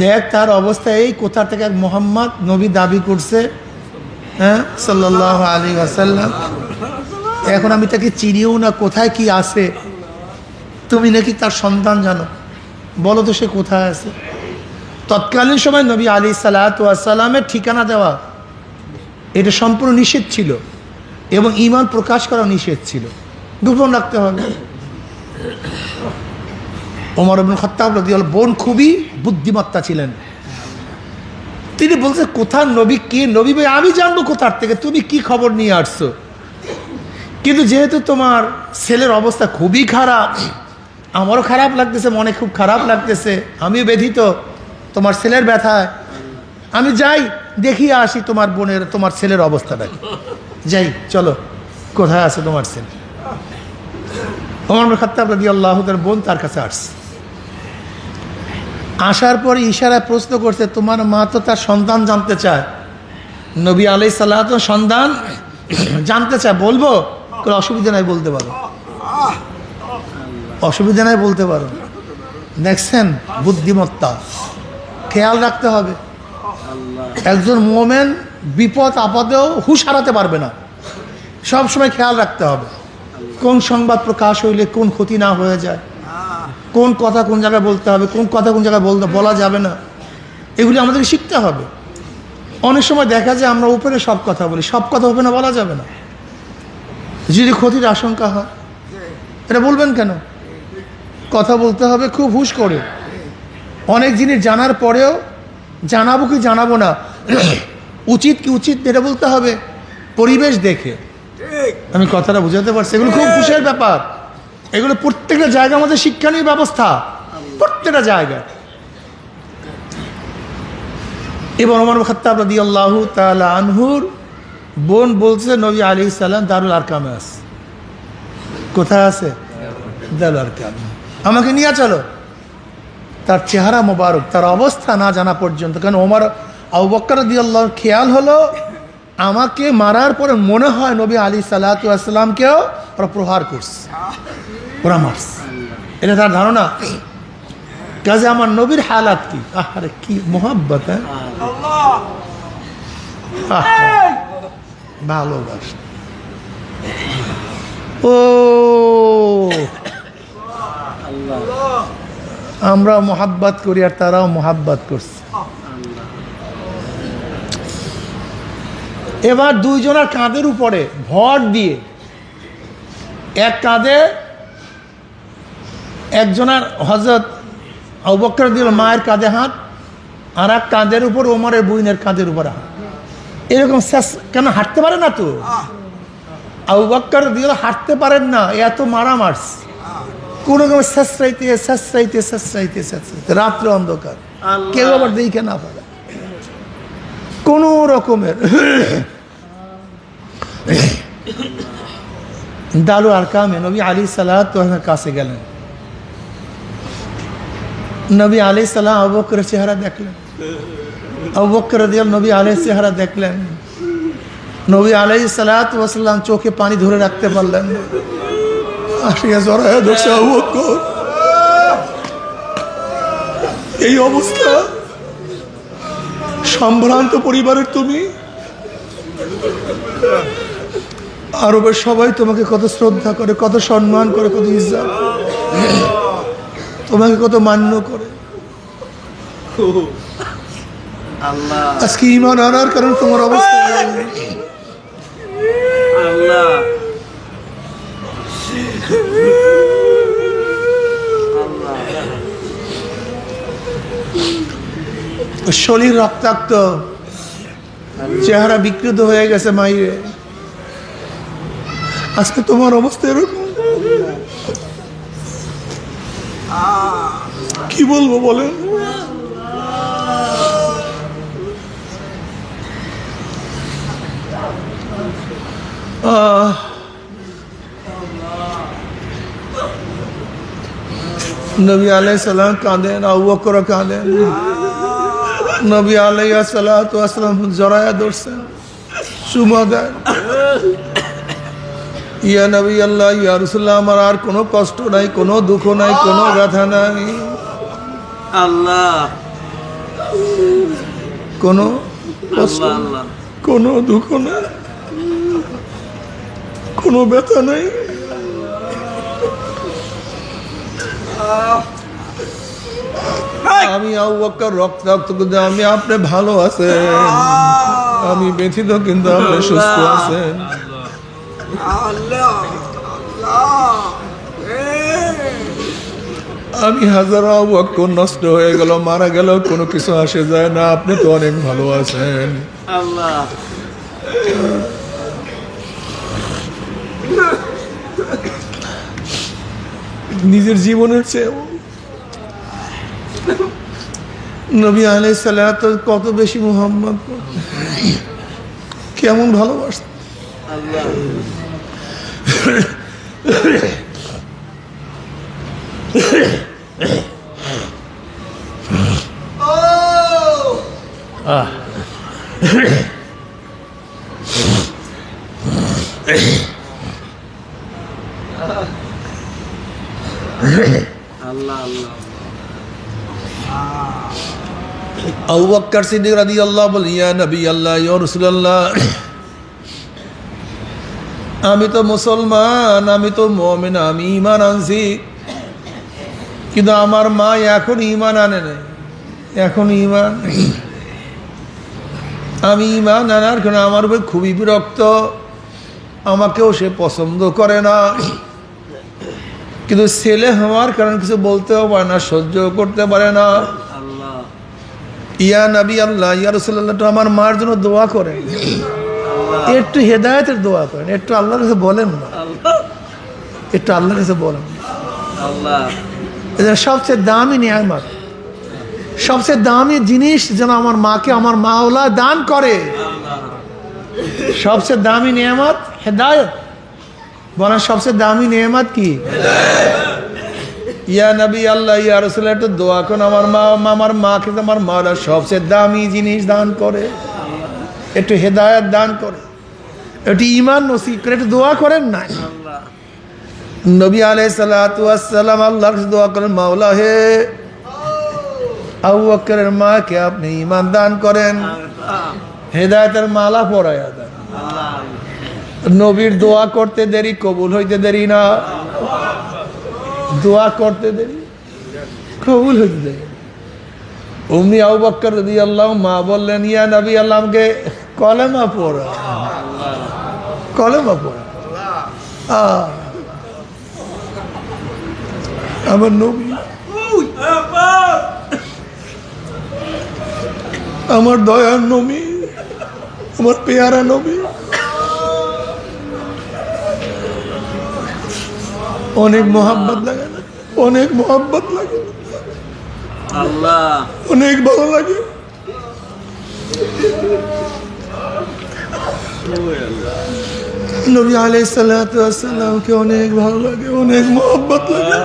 দেখ তার অবস্থা এই, কোথা থেকে এক মোহাম্মদ নবী দাবি করছে, হ্যাঁ সাল্লাল্লাহু আলাইহি ওয়াসাল্লাম, এখন আমি তাকে চিনিও না, কোথায় কি আছে, তুমি নাকি তার সন্তান জানো, বলো তো সে কোথায় আছে। তৎকালীন সময় নবী আলাইহিস সালাতু ওয়াস সালামের ঠিকানা দেওয়া এটা সম্পূর্ণ নিষেধ ছিল, এবং ঈমান প্রকাশ করা নিষেধ ছিল, গোপন রাখতে হবে। ওমর ইবনে খাত্তাব রাদিয়াল্লাহু বোন খুবই বুদ্ধিমত্তা ছিলেন, তিনি বলছে কোথার নবী, কে নবী ভাই আমি জানবো কোথার থেকে, তুমি কি খবর নিয়ে আসছো, কিন্তু যেহেতু তোমার ছেলের অবস্থা খুবই খারাপ, আমারও খারাপ লাগতেছে, মনে খুব খারাপ লাগতেছে, আমিও ব্যথিত তোমার ছেলের ব্যথায়, আমি যাই দেখিয়ে আসি তোমার বোনের, তোমার ছেলের অবস্থাটা কি। যাই, চলো, কোথায় আছে তোমার ছেলে। ওমর ইবনে খাত্তাব রাদিয়াল্লাহু তাআলা বোন তার কাছে আসছে। আসার পরে ইশারায় প্রশ্ন করছে, তোমার মা তো তার সন্তান জানতে চায়। নবী আলাইহিস সালাতু সন্তান জানতে চায়, বলবো? কোনো অসুবিধা নাই, বলতে পারো, অসুবিধা নাই, বলতে পারো। দেখছেন বুদ্ধিমত্তা, খেয়াল রাখতে হবে। একজন মোমেন বিপদ আপদেও হুঁশ হারাতে পারবে না, সব সময় খেয়াল রাখতে হবে কোন সংবাদ প্রকাশ হইলে কোন ক্ষতি না হয়ে যায়, কোন কথা কোন জায়গায় বলতে হবে, কোন কথা কোন জায়গায় বলা যাবে না, এগুলি আমাদেরকে শিখতে হবে। অনেক সময় দেখা যায় আমরা উপরে সব কথা বলি, সব কথা ওপেনে বলা যাবে না, যদি ক্ষতির আশঙ্কা হয়। এটা বলবেন কেন? কথা বলতে হবে খুব হুঁশ করে। অনেক জিনিস জানার পরেও জানাবো কি জানাবো না, উচিত কি উচিত এটা বলতে হবে পরিবেশ দেখে। আমি কথাটা বুঝাতে পারছি? এগুলো খুব খুশির ব্যাপার। এগুলো প্রত্যেকটা জায়গার মধ্যে শিক্ষণীয় ব্যবস্থা, প্রত্যেকটা জায়গায়। এবার ওমর ইবনে খাত্তাব রাদিয়াল্লাহু তাআলা আনহুর বোন বলছে, নবী আলাইহিস সালাম দারুল আরকামে আছে। কোথায় আছে? দারুল আরকাম, আমাকে নিয়ে চলো। তার চেহারা মোবারক, তার অবস্থা না জানা পর্যন্ত, কারণ ওমর আবু বকর রাদিয়াল্লাহু খেয়াল হলো আমাকে মারার পরে মনে হয় নবী আলাইহিস সালাতু ওয়াস সালামকেও ওরা প্রহার করছে, ওরা মারছে, এটা তার ধারণা। কাজে আমার নবীর হালাত কি, আরে কি মোহাব্বত, ভালোবাসা। ও আমরা মোহাব্বত করি আর তারাও মোহাব্বত করছে। এবার দুইজনের কাঁধের উপরে ভর দিয়ে, এক কাঁধে একজনের হযরত আবু বকর রাদিয়াল্লাহু মায়ের কাঁধে হাত, আর এক কাঁধের উপর ওমরের বুইনের কাঁধের উপরে হাত। এরকম কেন হাঁটতে পারে না তো? আবু বকর রাদিয়াল্লাহু হাঁটতে পারেন না, এত মারা মারছে, কোনো রকম শেষরাইতে রাত্রে অন্ধকার, কেউ আবার দেখে না পারে কোন রকমের। দারুল আরকামে নবী আলাইহিস সালাতু ওয়াস সালামের কাছে গেলেন। নবী আলাইহিস সালাম আবু বকরের চেহারা দেখলেন, আবু বকর রাদিয়াল্লাহু নবী আলাইহিস চেহারা দেখলেন। নবী আলাইহিস সালাতু ওয়াস সালাম চোখে পানি ধরে রাখতে পারলেন না, আসিয়া জড়ায়া ধরছে আবু বকর। এই অবস্থা, সম্ভ্রান্ত পরিবারের তুমি, আরবের সবাই তোমাকে কত শ্রদ্ধা করে, কত সম্মান করে, কত ইজ্জত, তোমাকে কত মান্য করে। আজকে ঈমান আনার কারণ তোমার অবস্থা। শরীর রক্তাক্ত, চেহারা বিকৃত হয়ে গেছে মাইরে, আজকে তোমার অবস্থা এরকম। কি বলবো বলেন? নবী আলাইহিস সালাম কাঁদেন, আবু বকর কাঁদেন, নবী আলাইহিস সালাতু ওয়াস সালাম জড়ায়া ধরছেন, চুমা দেন, ইয়া নবী আল্লাহ, ইয়া রাসূলুল্লাহ, আমার আর কোনো কষ্ট নাই, কোনো দুঃখ নাই, কোনো ব্যথা নাই, আল্লাহ, কোনো কষ্ট, কোনো দুঃখ নাই, কোনো ব্যথা নাই। আমি আবু বকর রক্তাক্ত, কিন্তু আমি আপনি ভালো আছেন, আমি ব্যথিত কিন্তু আপনি সুস্থ আছেন। আমি হাজার আবু বকর নষ্ট হয়ে গেল, মারা গেল, কোনো কিছু আসে যায় না, আপনি তো অনেক ভালো আছেন। আল্লাহ, নিজের জীবনের চেয়েও নবী আলাইহিস সালাত কত বেশি মোহাম্মদ কেমন ভালোবাসত। আল্লাহ আল্লাহ আল্লাহ আবু বকর সিদ্দিক রাদিয়াল্লাহু বলেন, ইয়া নবী আল্লাহ, ইয়া রাসূলুল্লাহ, আমি তো মুসলমান, আমি তো মুমিন, আমি ঈমান আনছি, কিন্তু আমার মা এখন ঈমান আনে নাই, এখন ঈমান, আমি ঈমান আনার কারণে আমার উপর খুবই বিরক্ত, আমাকেও সে পছন্দ করে না, কিন্তু ছেলে হওয়ার কারণে কিছু বলতেও পারে না, সহ্য করতে পারে না। আল্লাহ ইয়া নবী আল্লাহ, ইয়া রাসূলুল্লাহ, তো আমার মার জন্য দোয়া করেন, একটু হেদায়েতের দোয়া করেন, একটু আল্লাহর কাছে বলেন না, আল্লাহ একটু আল্লাহর কাছে বলেন। আল্লাহ এটা সবচেয়ে দামি নিয়ামত, সবচেয়ে দামি জিনিস যেন আমার মাকে আমার মাওলা দান করে। সবচেয়ে দামি নিয়ামত হেদায়েত। বলেন সবচেয়ে দামি নিয়ামত কি? ইয়া নবী আল্লাহ, ইয়া রাসূলুল্লাহ, একটু দোয়া করেন আমার মাকে আমার মাওলা সবচেয়ে দামি জিনিস দান করে, একটু হেদায়েত দান করে, একটু ঈমান নসিব করে, একটু দোয়া করেন না। আল্লাহ নবী আলাইহিস সালাতু ওয়াস সালাম আল্লাহর কাছে দোয়া করেন, মাওলা হে, আবু বকরের মাকে আপনি ঈমান দান করেন, হেদায়েতের মালা পরায়া দেন। নবীর দোয়া করতে দেরি, কবুল হইতে দেরি না, দোয়া করতে দেরি, কবুল হইতে দেরি। উম্মি আবু বকর রাদিয়াল্লাহু, মা বললেন, ইয়া নবী আল্লাহ, আমাকে কলেমা পড়া, কলেমা পড়া। আমার নবী, আমার দয়ার নবী, আমার পেয়ারা নবী, অনেক মোহাব্বত লাগে না, অনেক মোহাব্বত লাগে, আল্লাহ অনেক ভালো লাগে। নবী আলাইহিস সালাতু ওয়াস সালামকে অনেক ভালো লাগে, অনেক মোহাব্বত লাগে।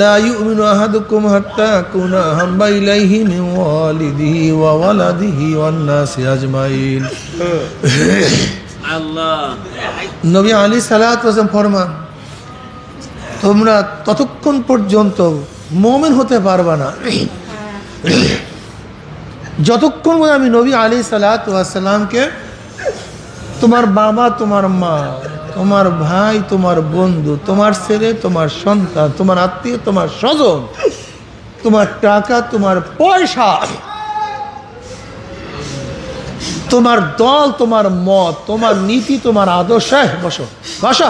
লা ইউমিনু আহাদুকুম হাত্তা আকুনা আহাব্বা ইলাইহি মিন ওয়ালিদিহি ওয়া ওয়ালাদিহি ওয়ান নাসি আজমাইন। আল্লাহ নবী আলাইহিস সালাতু ওয়াস সালাম ফরমান, তোমরা ততক্ষণ পর্যন্ত মুমিন হতে পারবা না যতক্ষণ আমি নবী আলাইহিস সালাতু ওয়াস সালামকে তোমার বাবা, তোমার মা, তোমার ভাই, তোমার বন্ধু, তোমার ছেলে, তোমার সন্তান, তোমার আত্মীয়, তোমার স্বজন, তোমার টাকা, তোমার পয়সা, তোমার দল, তোমার মত, তোমার নীতি, তোমার আদর্শ, বসো বসো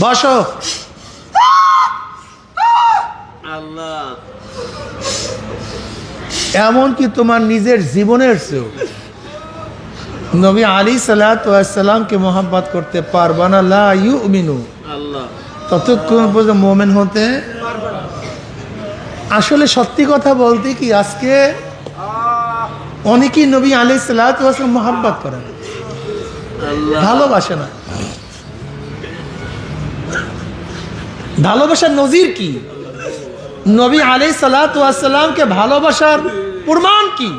বসো, আল্লাহ এমনকি তোমার নিজের জীবনের চেয়েও নবী আলাইহিস সালাতু ওয়াস সালামকে মোহাব্বত করতে পারবা না, লা ইউমিনু, আল্লাহ ততক্ষণ পর্যন্ত মুমিন হতে। আসলে সত্যি কথা বলতে কি, আজকে অনেকেই নবী আলাইহিস সালাতু ওয়াস সালাম মোহাব্বত করে না, আল্লাহ ভালোবাসে না। ভালোবাসার নজির কি? নবী আলাইহিস সালাতু ওয়াস সালামকে ভালোবাসার প্রমাণ কি?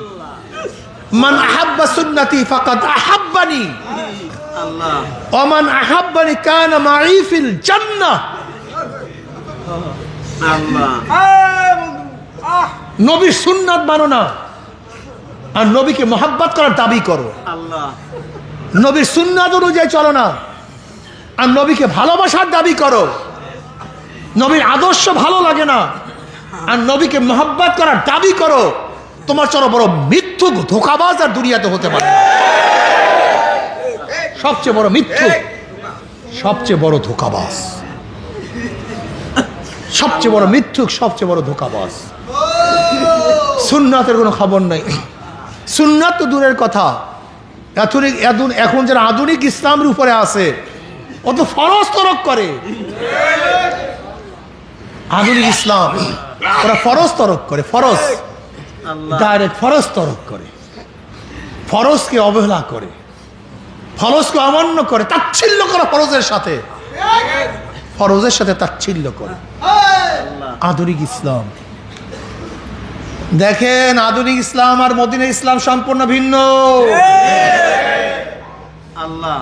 মান আহাব্বা সুন্নতি ফাকাদ আহাব্বানি আল্লাহ ওয়া মান আহাব্বানি কানা মাই ফিল জান্নাহ। আল্লাহ নবীর সুন্নাত মানো না আর নবীকে মোহাব্বত করার দাবি করো, আল্লাহ নবীর সুন্নাত অনুযায়ী চলো না আর নবীকে ভালোবাসার দাবি করো, নবীর আদর্শ ভালো লাগে না আর নবীকে মোহাব্বত করার দাবি করো, তোমার চলো বড় মিথ্যুক ধোঁকাবাজ আর দুনিয়াতে হতে পারে। সবচেয়ে বড় মিথ্যুক, সবচেয়ে বড় ধোঁকাবাজ, সবচেয়ে বড় মিথ্যুক, সবচেয়ে বড় ধোঁকাবাজ। সুন্নাতের কোনো খবর নাই, সুন্নাত তো দূরের কথা, এখন যারা আধুনিক ইসলামের উপরে আছে ও তো ফরজ তরক করে। আধুনিক ইসলাম ওরা ফরজ তরক করে, ফরজ আল্লাহ ডাইরেক্ট ফরজ তরক করে, ফরজকে অবহেলা করে, ফরজকে অমান্য করে, তাচ্ছিল্য করে ফরজের সাথে, ফরজের সাথে তাচ্ছিল্য করে আধুনিক ইসলাম। দেখেন আধুনিক ইসলাম আর মদিনার ইসলাম সম্পূর্ণ ভিন্ন। আল্লাহ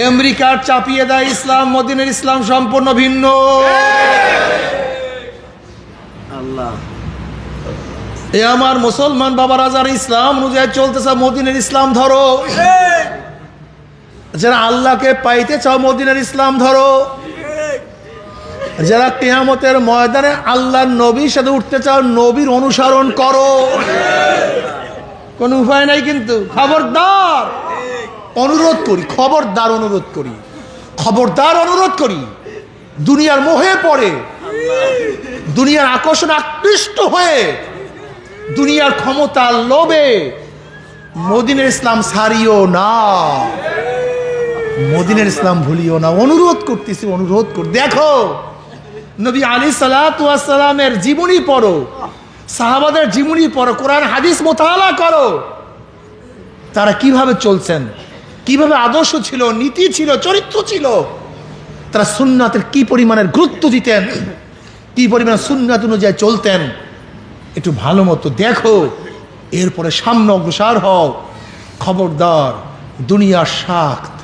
আমেরিকার চাপিয়ে দেয় ইসলাম, মদিনার ইসলাম সম্পূর্ণ ভিন্ন। আল্লাহ এ আমার মুসলমান বাবারা যারা ইসলাম অনুযায়ী চলতেছে, মদিনার ইসলাম ধরো। যারা আল্লাহকে পাইতে চাও মদিনার ইসলাম ধরো। যারা কিয়ামতের ময়দানে আল্লাহর নবীর সাথে উঠতে চাও, নবীর অনুসরণ করো। কোন উপায় নাই কিন্তু। খবরদার অনুরোধ করি, খবরদার অনুরোধ করি, খবরদার অনুরোধ করি, দুনিয়ার মোহে পড়ে, দুনিয়ার আকর্ষণ আকৃষ্ট হয়ে, দুনিয়ার ক্ষমতার লোভে মদিনার ইসলাম ছাড়িও না, মদিনার ইসলাম ভুলিও না। অনুরোধ করতেছি, অনুরোধ কর। দেখো নবী আলাইহিস সালাতু ওয়াস সালামের জীবনী পড়ো, সাহাবাদের জীবনী পড়ো, কোরআন হাদিস মোতালা করো, তারা কিভাবে চলছেন, কিভাবে আদর্শ ছিল, নীতি ছিল, চরিত্র ছিল, তারা সুন্নাতের কি পরিমাণের গুরুত্ব দিতেন, কি পরিমাণ সুন্নাত অনুযায়ী চলতেন, একটু ভালো মতো দেখো, এরপরে সামনে অগ্রসর হও। খবরদার দুনিয়ার স্বার্থ,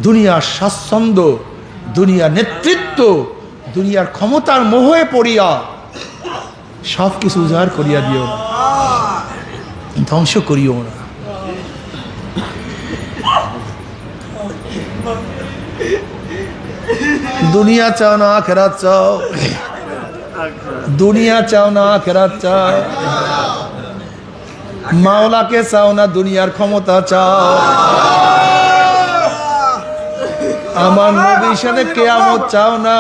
দুনিয়ার স্বাচ্ছন্দ্য, দুনিয়ার নেতৃত্ব, দুনিয়ার ক্ষমতার মোহে পড়িয়া সব কিছু উজাড় করিয়া দিও না, ধ্বংস করিও না। দুনিয়া চাও না আখেরাত চাও, দুনিয়া চাও না আখেরাত চাও, মাওলাকে চাও না দুনিয়ার ক্ষমতা চাও। আমার নবীর সাথে কিয়ামত চাও না,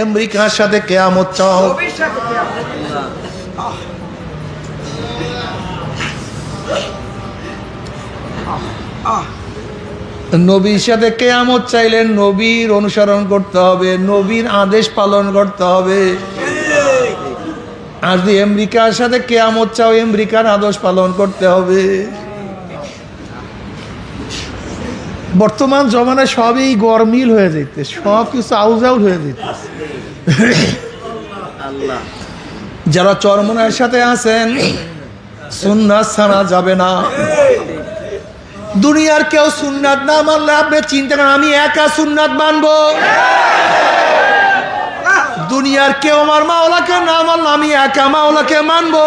আমেরিকার সাথে কিয়ামত চাও। নবীর সাথে কিয়ামত চাইলে নবীর অনুসরণ করতে হবে, নবীর আদেশ পালন করতে হবে। আর যদি আমেরিকার সাথে কিয়ামত চাও, আমেরিকার আদেশ পালন করতে হবে। বর্তমান জমানায় সবই গরমিল হয়ে যেতে, সব কিছু আউজ আউট হয়ে যেতে। আল্লাহ যারা চরমনায়ের সাথে আছেন, সুন্নাত ছাড়া যাবে না। দুনিয়ার কেউ সুন্নাত না মানলে আপনি চিন্তা করেন আমি একা সুন্নাত মানবো। দুনিয়ার কেউ আমার মাওলাকে না মানলে আমি একা মাওলাকে মানবো।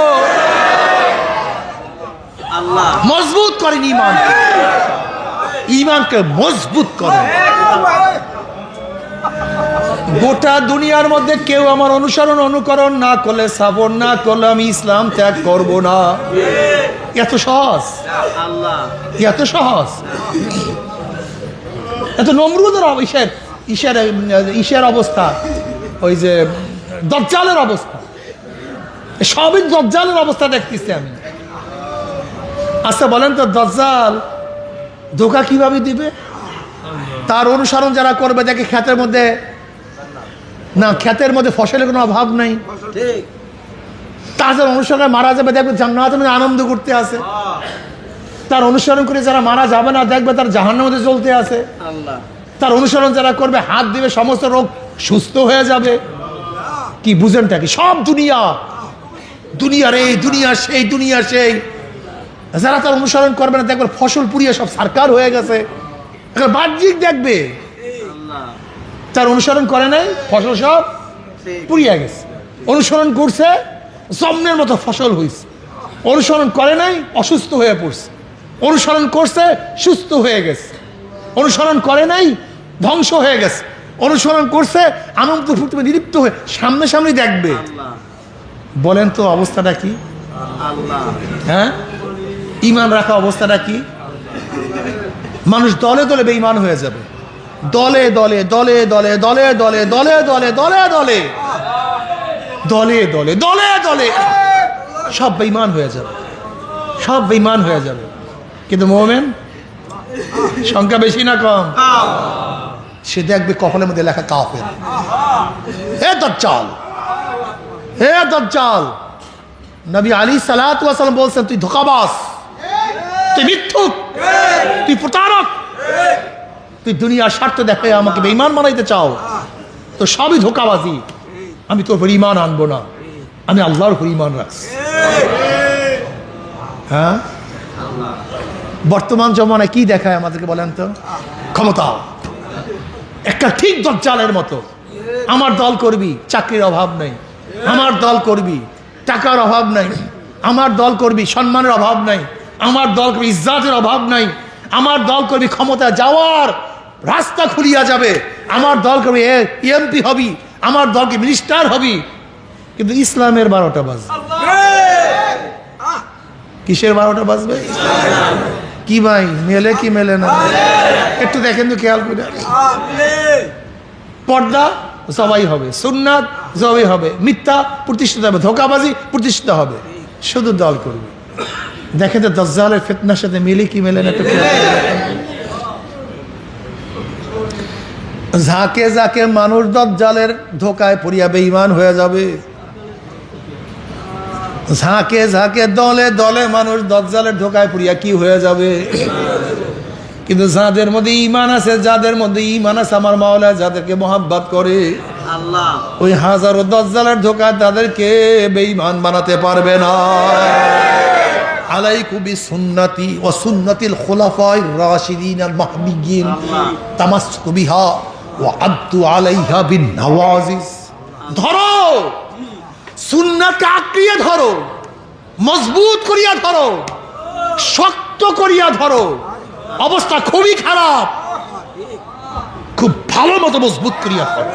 আল্লাহ মজবুত করেন ইমানকে, ইমানকে মজবুত করেন। গোটা দুনিয়ার মধ্যে কেউ আমার অনুসরণ অনুকরণ না করলে, সাপোর্ট না করলে আমি ইসলাম ত্যাগ করব না। এত সহজ, আল্লাহ এত সহজ। এত নমরুদের ঈশের অবস্থা, ওই যে দজ্জালের অবস্থা, সবই দজ্জালের অবস্থা দেখতেছি আমি। আচ্ছা বলেন তো দজ্জাল ধোঁকা কিভাবে দিবে? তার অনুসরণ যারা করবে দেখে ক্ষেতের মধ্যে না, ক্ষেতের মধ্যে ফসলের কোনো অভাব নাই। ঠিক তার যারা অনুসরণে মারা যাবে দেখবে জান্নাতের মধ্যে আনন্দ করতে আছে। তার অনুসরণ করে যারা মারা যাবে না দেখবে তার জাহান্নামের মধ্যে চলতে আছে। আল্লাহ তার অনুসরণ যারা করবে হাত দিবে সমস্ত রোগ সুস্থ হয়ে যাবে। কি বুঝেনটা কি? সব দুনিয়া, দুনিয়ার এই দুনিয়া সেই, দুনিয়া সেই। যারা তার অনুসরণ করবে না দেখবে ফসল পুড়িয়ে সব সারকার হয়ে গেছে। বাহ্যিক দেখবে আল্লাহ তার অনুসরণ করে নাই, ফসল সব ঠিক পুড়িয়ে গেছে। অনুসরণ করছে, জন্মের মতো ফসল হয়েছে। অনুসরণ করে নাই, অসুস্থ হয়ে পড়ছে। অনুসরণ করছে, সুস্থ হয়ে গেছে। অনুসরণ করে নাই, ধ্বংস হয়ে গেছে। অনুসরণ করছে, আনন্দ ফুটবে নিলিপ্ত হয়ে সামনে সামনে দেখবে। আল্লাহ বলেন তো অবস্থাটা কি? আল্লাহ হ্যাঁ, ইমান রাখা অবস্থাটা কি? মানুষ দলে দলে বেঈমান হয়ে যাবে। দলে দলে দলে দলে দলে দলে দলে দলে দলে দলে দলে দলে দলে দলে সব বেঈমান হয়ে যাবে, সব বেঈমান হয়ে যাবে। কিন্তু মুমিন সংখ্যা বেশি না কম? সে দেখবে কপালের মধ্যে লেখা কাফের। হে দাজ্জাল, হে দাজ্জাল, নবী আলাইহিস সালাতু ওয়াস সালাম বলছেন তুই ধোঁকাবাজ, তুই মিথ্যুক, তুই প্রতারক, তুই দুনিয়ার স্বার্থ দেখে আমাকে বেঈমান বানাইতে চাও, তো সবই ধোঁকাবাজি। আমি তোর উপর ঈমান আনবো না, আমি আল্লাহর উপর ঈমান রাখছি। হ্যাঁ, বর্তমান জমানায় কি দেখায় আমাদেরকে বলেন তো? ক্ষমতা। একটা ঠিক দাজ্জালের মতো। আমার দল করবি, চাকরির অভাব নেই। আমার দল করবি, টাকার অভাব নাই। আমার দল করবি, সম্মানের অভাব নাই। আমার দল করবি, ইজ্জাতের অভাব নাই। আমার দল করবি, ক্ষমতা যাওয়ার রাস্তা খুলিয়া যাবে। আমার দল করবি, এমপি হবি, আমার দলকে মিনিস্টার হবি। কিন্তু ইসলামের 12টা বাজবে। কিসের 12টা বাজবে? কি ভাই, মেলে কি মেলে না? একটু দেখেন তো, খেয়াল করে। পর্দা সবাই হবে, সুন্নাত সবাই হবে, মিথ্যা প্রতিষ্ঠিত হবে, ধোঁকাবাজি প্রতিষ্ঠিত হবে, শুধু দল করবে। দেখেন তো দাজ্জালের ফিতনার সাথে মিলে কি মেলে না? একটু ঝাঁকে ঝাঁকে মানুষ দাজ্জালের ধোঁকায় পড়িয়া বেঈমান হয়ে যাবে। ঝাঁকে ঝাঁকে দলে দলে মানুষ দাজ্জালের ধোঁকায় পড়িয়া কি হয়ে যাবে। কিন্তু যাদের মধ্যে ঈমান আছে, যাদের মধ্যে ঈমান আছে আমার মাওলা যাদেরকে মহব্বত করে, আল্লাহ ওই হাজারো দাজ্জালের ধোঁকা তাদেরকে বেঈমান বানাতে পারবে না। আলাইকুম বিসুন্নতি ওয়া সুন্নাতিল খুলাফায়ে রাশিদিন আল মাহদিয়্যিন তামাসসুকু বিহা ওয়া আদ্দু আলাইহা বিন নওয়াজিজ। ধরো সুন্নাতকে আঁকড়িয়ে ধরো, মজবুত করিয়া ধরো, শক্ত করিয়া ধরো। অবস্থা খুবই খারাপ, খুব ভালো মতো মজবুত করিয়া ধরো,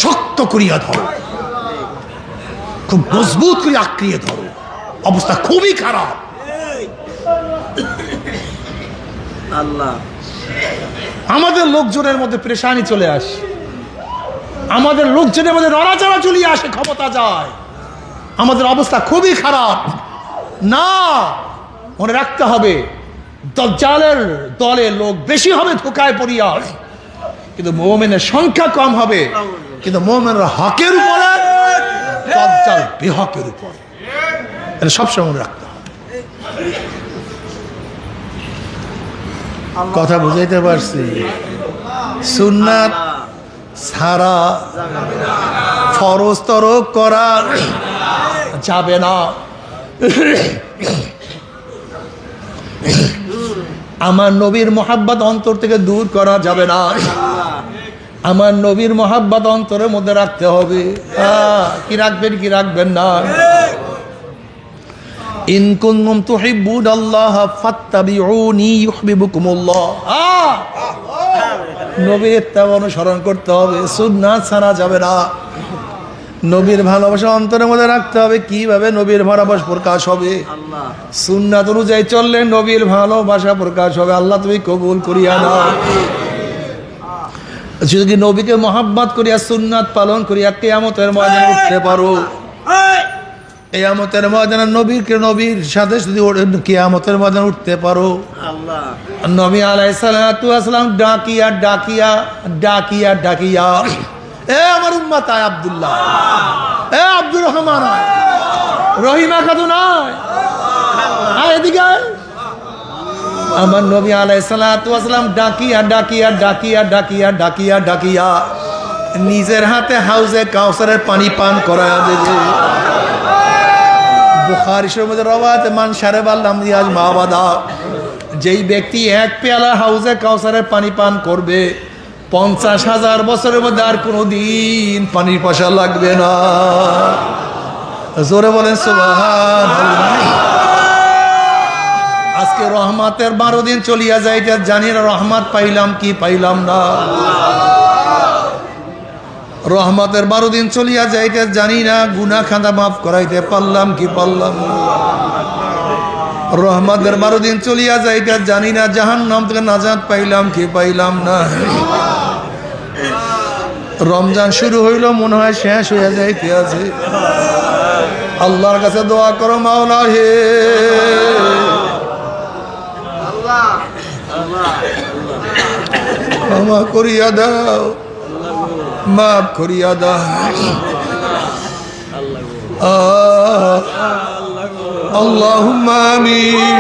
শক্ত করিয়া ধরো, খুব মজবুত করে আঁকড়িয়ে ধরো। অবস্থা খুবই খারাপ। আল্লাহ আমাদের লোকজনের মধ্যে পেরেশানি চলে আসে, আমাদের লোকজনের মধ্যে নড়াচড়া চলিয়ে আসে, ক্ষমতা যায়। আমাদের অবস্থা খুবই খারাপ। না, মনে রাখতে হবে দাজ্জালের দলে লোক বেশি হবে ধোঁকায় পড়িয়া, কিন্তু মুমিনের সংখ্যা কম হবে। কিন্তু মুমিনরা হকের উপরে, দাজ্জাল বেহকের উপরে। এটা সবসময় মনে রাখতে হবে। কথা বুঝাইতে পারছি? সুন্নাত ছাড়া ফরজ তরক করা যাবে না। আমার নবীর মোহাব্বত অন্তর থেকে দূর করা যাবে না। আমার নবীর মোহাব্বত অন্তরের মধ্যে রাখতে হবে। কি রাখবেন কি রাখবেন না? ইন কুনতুম তুহিব্বুনাল্লাহ ফাত্তাবিউনি ইউহিব্বুকুমুল্লাহ। নবীর ইত্তেবা অনুসরণ করতে হবে, সুন্নাত ছাড়া যাবে না। নবীর ভালোবাসা অন্তরের মধ্যে রাখতে হবে। কিভাবে নবীর ভালোবাসা প্রকাশ হবে? আল্লাহ সুন্নাত অনুযায়ী চললে নবীর ভালোবাসা প্রকাশ হবে। আল্লাহ তুমি কবুল করিয়া নাও। যদি নবীকে মহাব্বত করিয়া সুন্নাত পালন করিয়া কিয়ামতের ময়দানে উঠতে পারো, কিয়ামতের ময়দানে নবীর সাথে যদি কিয়ামতের ময়দানে উঠতে পারো, আল্লাহ নবী আলাইহিস সালাতু ওয়াস সালাম ডাকিয়া ডাকিয়া ডাকিয়া ডাকিয়া, এ আমার উম্মত আয় আব্দুল্লাহ, এ আব্দুর রহমান, রহিমা খাতুন আয় এদিকে আয়। আমার নবী আলাইহিস সালাতু ওয়াস সালাম ডাকিয়া ডাকিয়া ডাকিয়া ডাকিয়া ডাকিয়া ডাকিয়া নিজের হাতে হাউজে কাউসারের পানি পান করায়া দেবে। বুখারী শরীফের মধ্যে রওয়ায়াত, মান শারাবাল আমরিয়াজ মাবাদা, যেই ব্যক্তি এক পেয়ালা হাউজে কাউসারের পানি পান করবে 50,000 বছরের মধ্যে আর কোনোদিন পানির পয়সা লাগবে না। জোরে বলেন সুবহানাল্লাহ। আজকে রহমতের 12 দিন চলিয়া যাইতে জানি না রহমত পাইলাম কি পাইলাম না। রহমতের 12 দিন চলিয়া যাইতে জানি না গুনাহ খাতা মাফ করাইতে পারলাম কি পারলাম না। রহমতের 12 দিন চলিয়া যাইতে জানি না জাহান্নাম থেকে নাজাত পাইলাম কি পাইলাম না। রমজান শুরু হইল, মনে হয় শেষ হইয়া যাইতে আছে। আল্লাহর কাছে দোয়া করো, মাওলা হে আল্লাহ ক্ষমা করিয়া দাও, মাফ করিয়া দাও। আল্লাহুম্মা আমিন।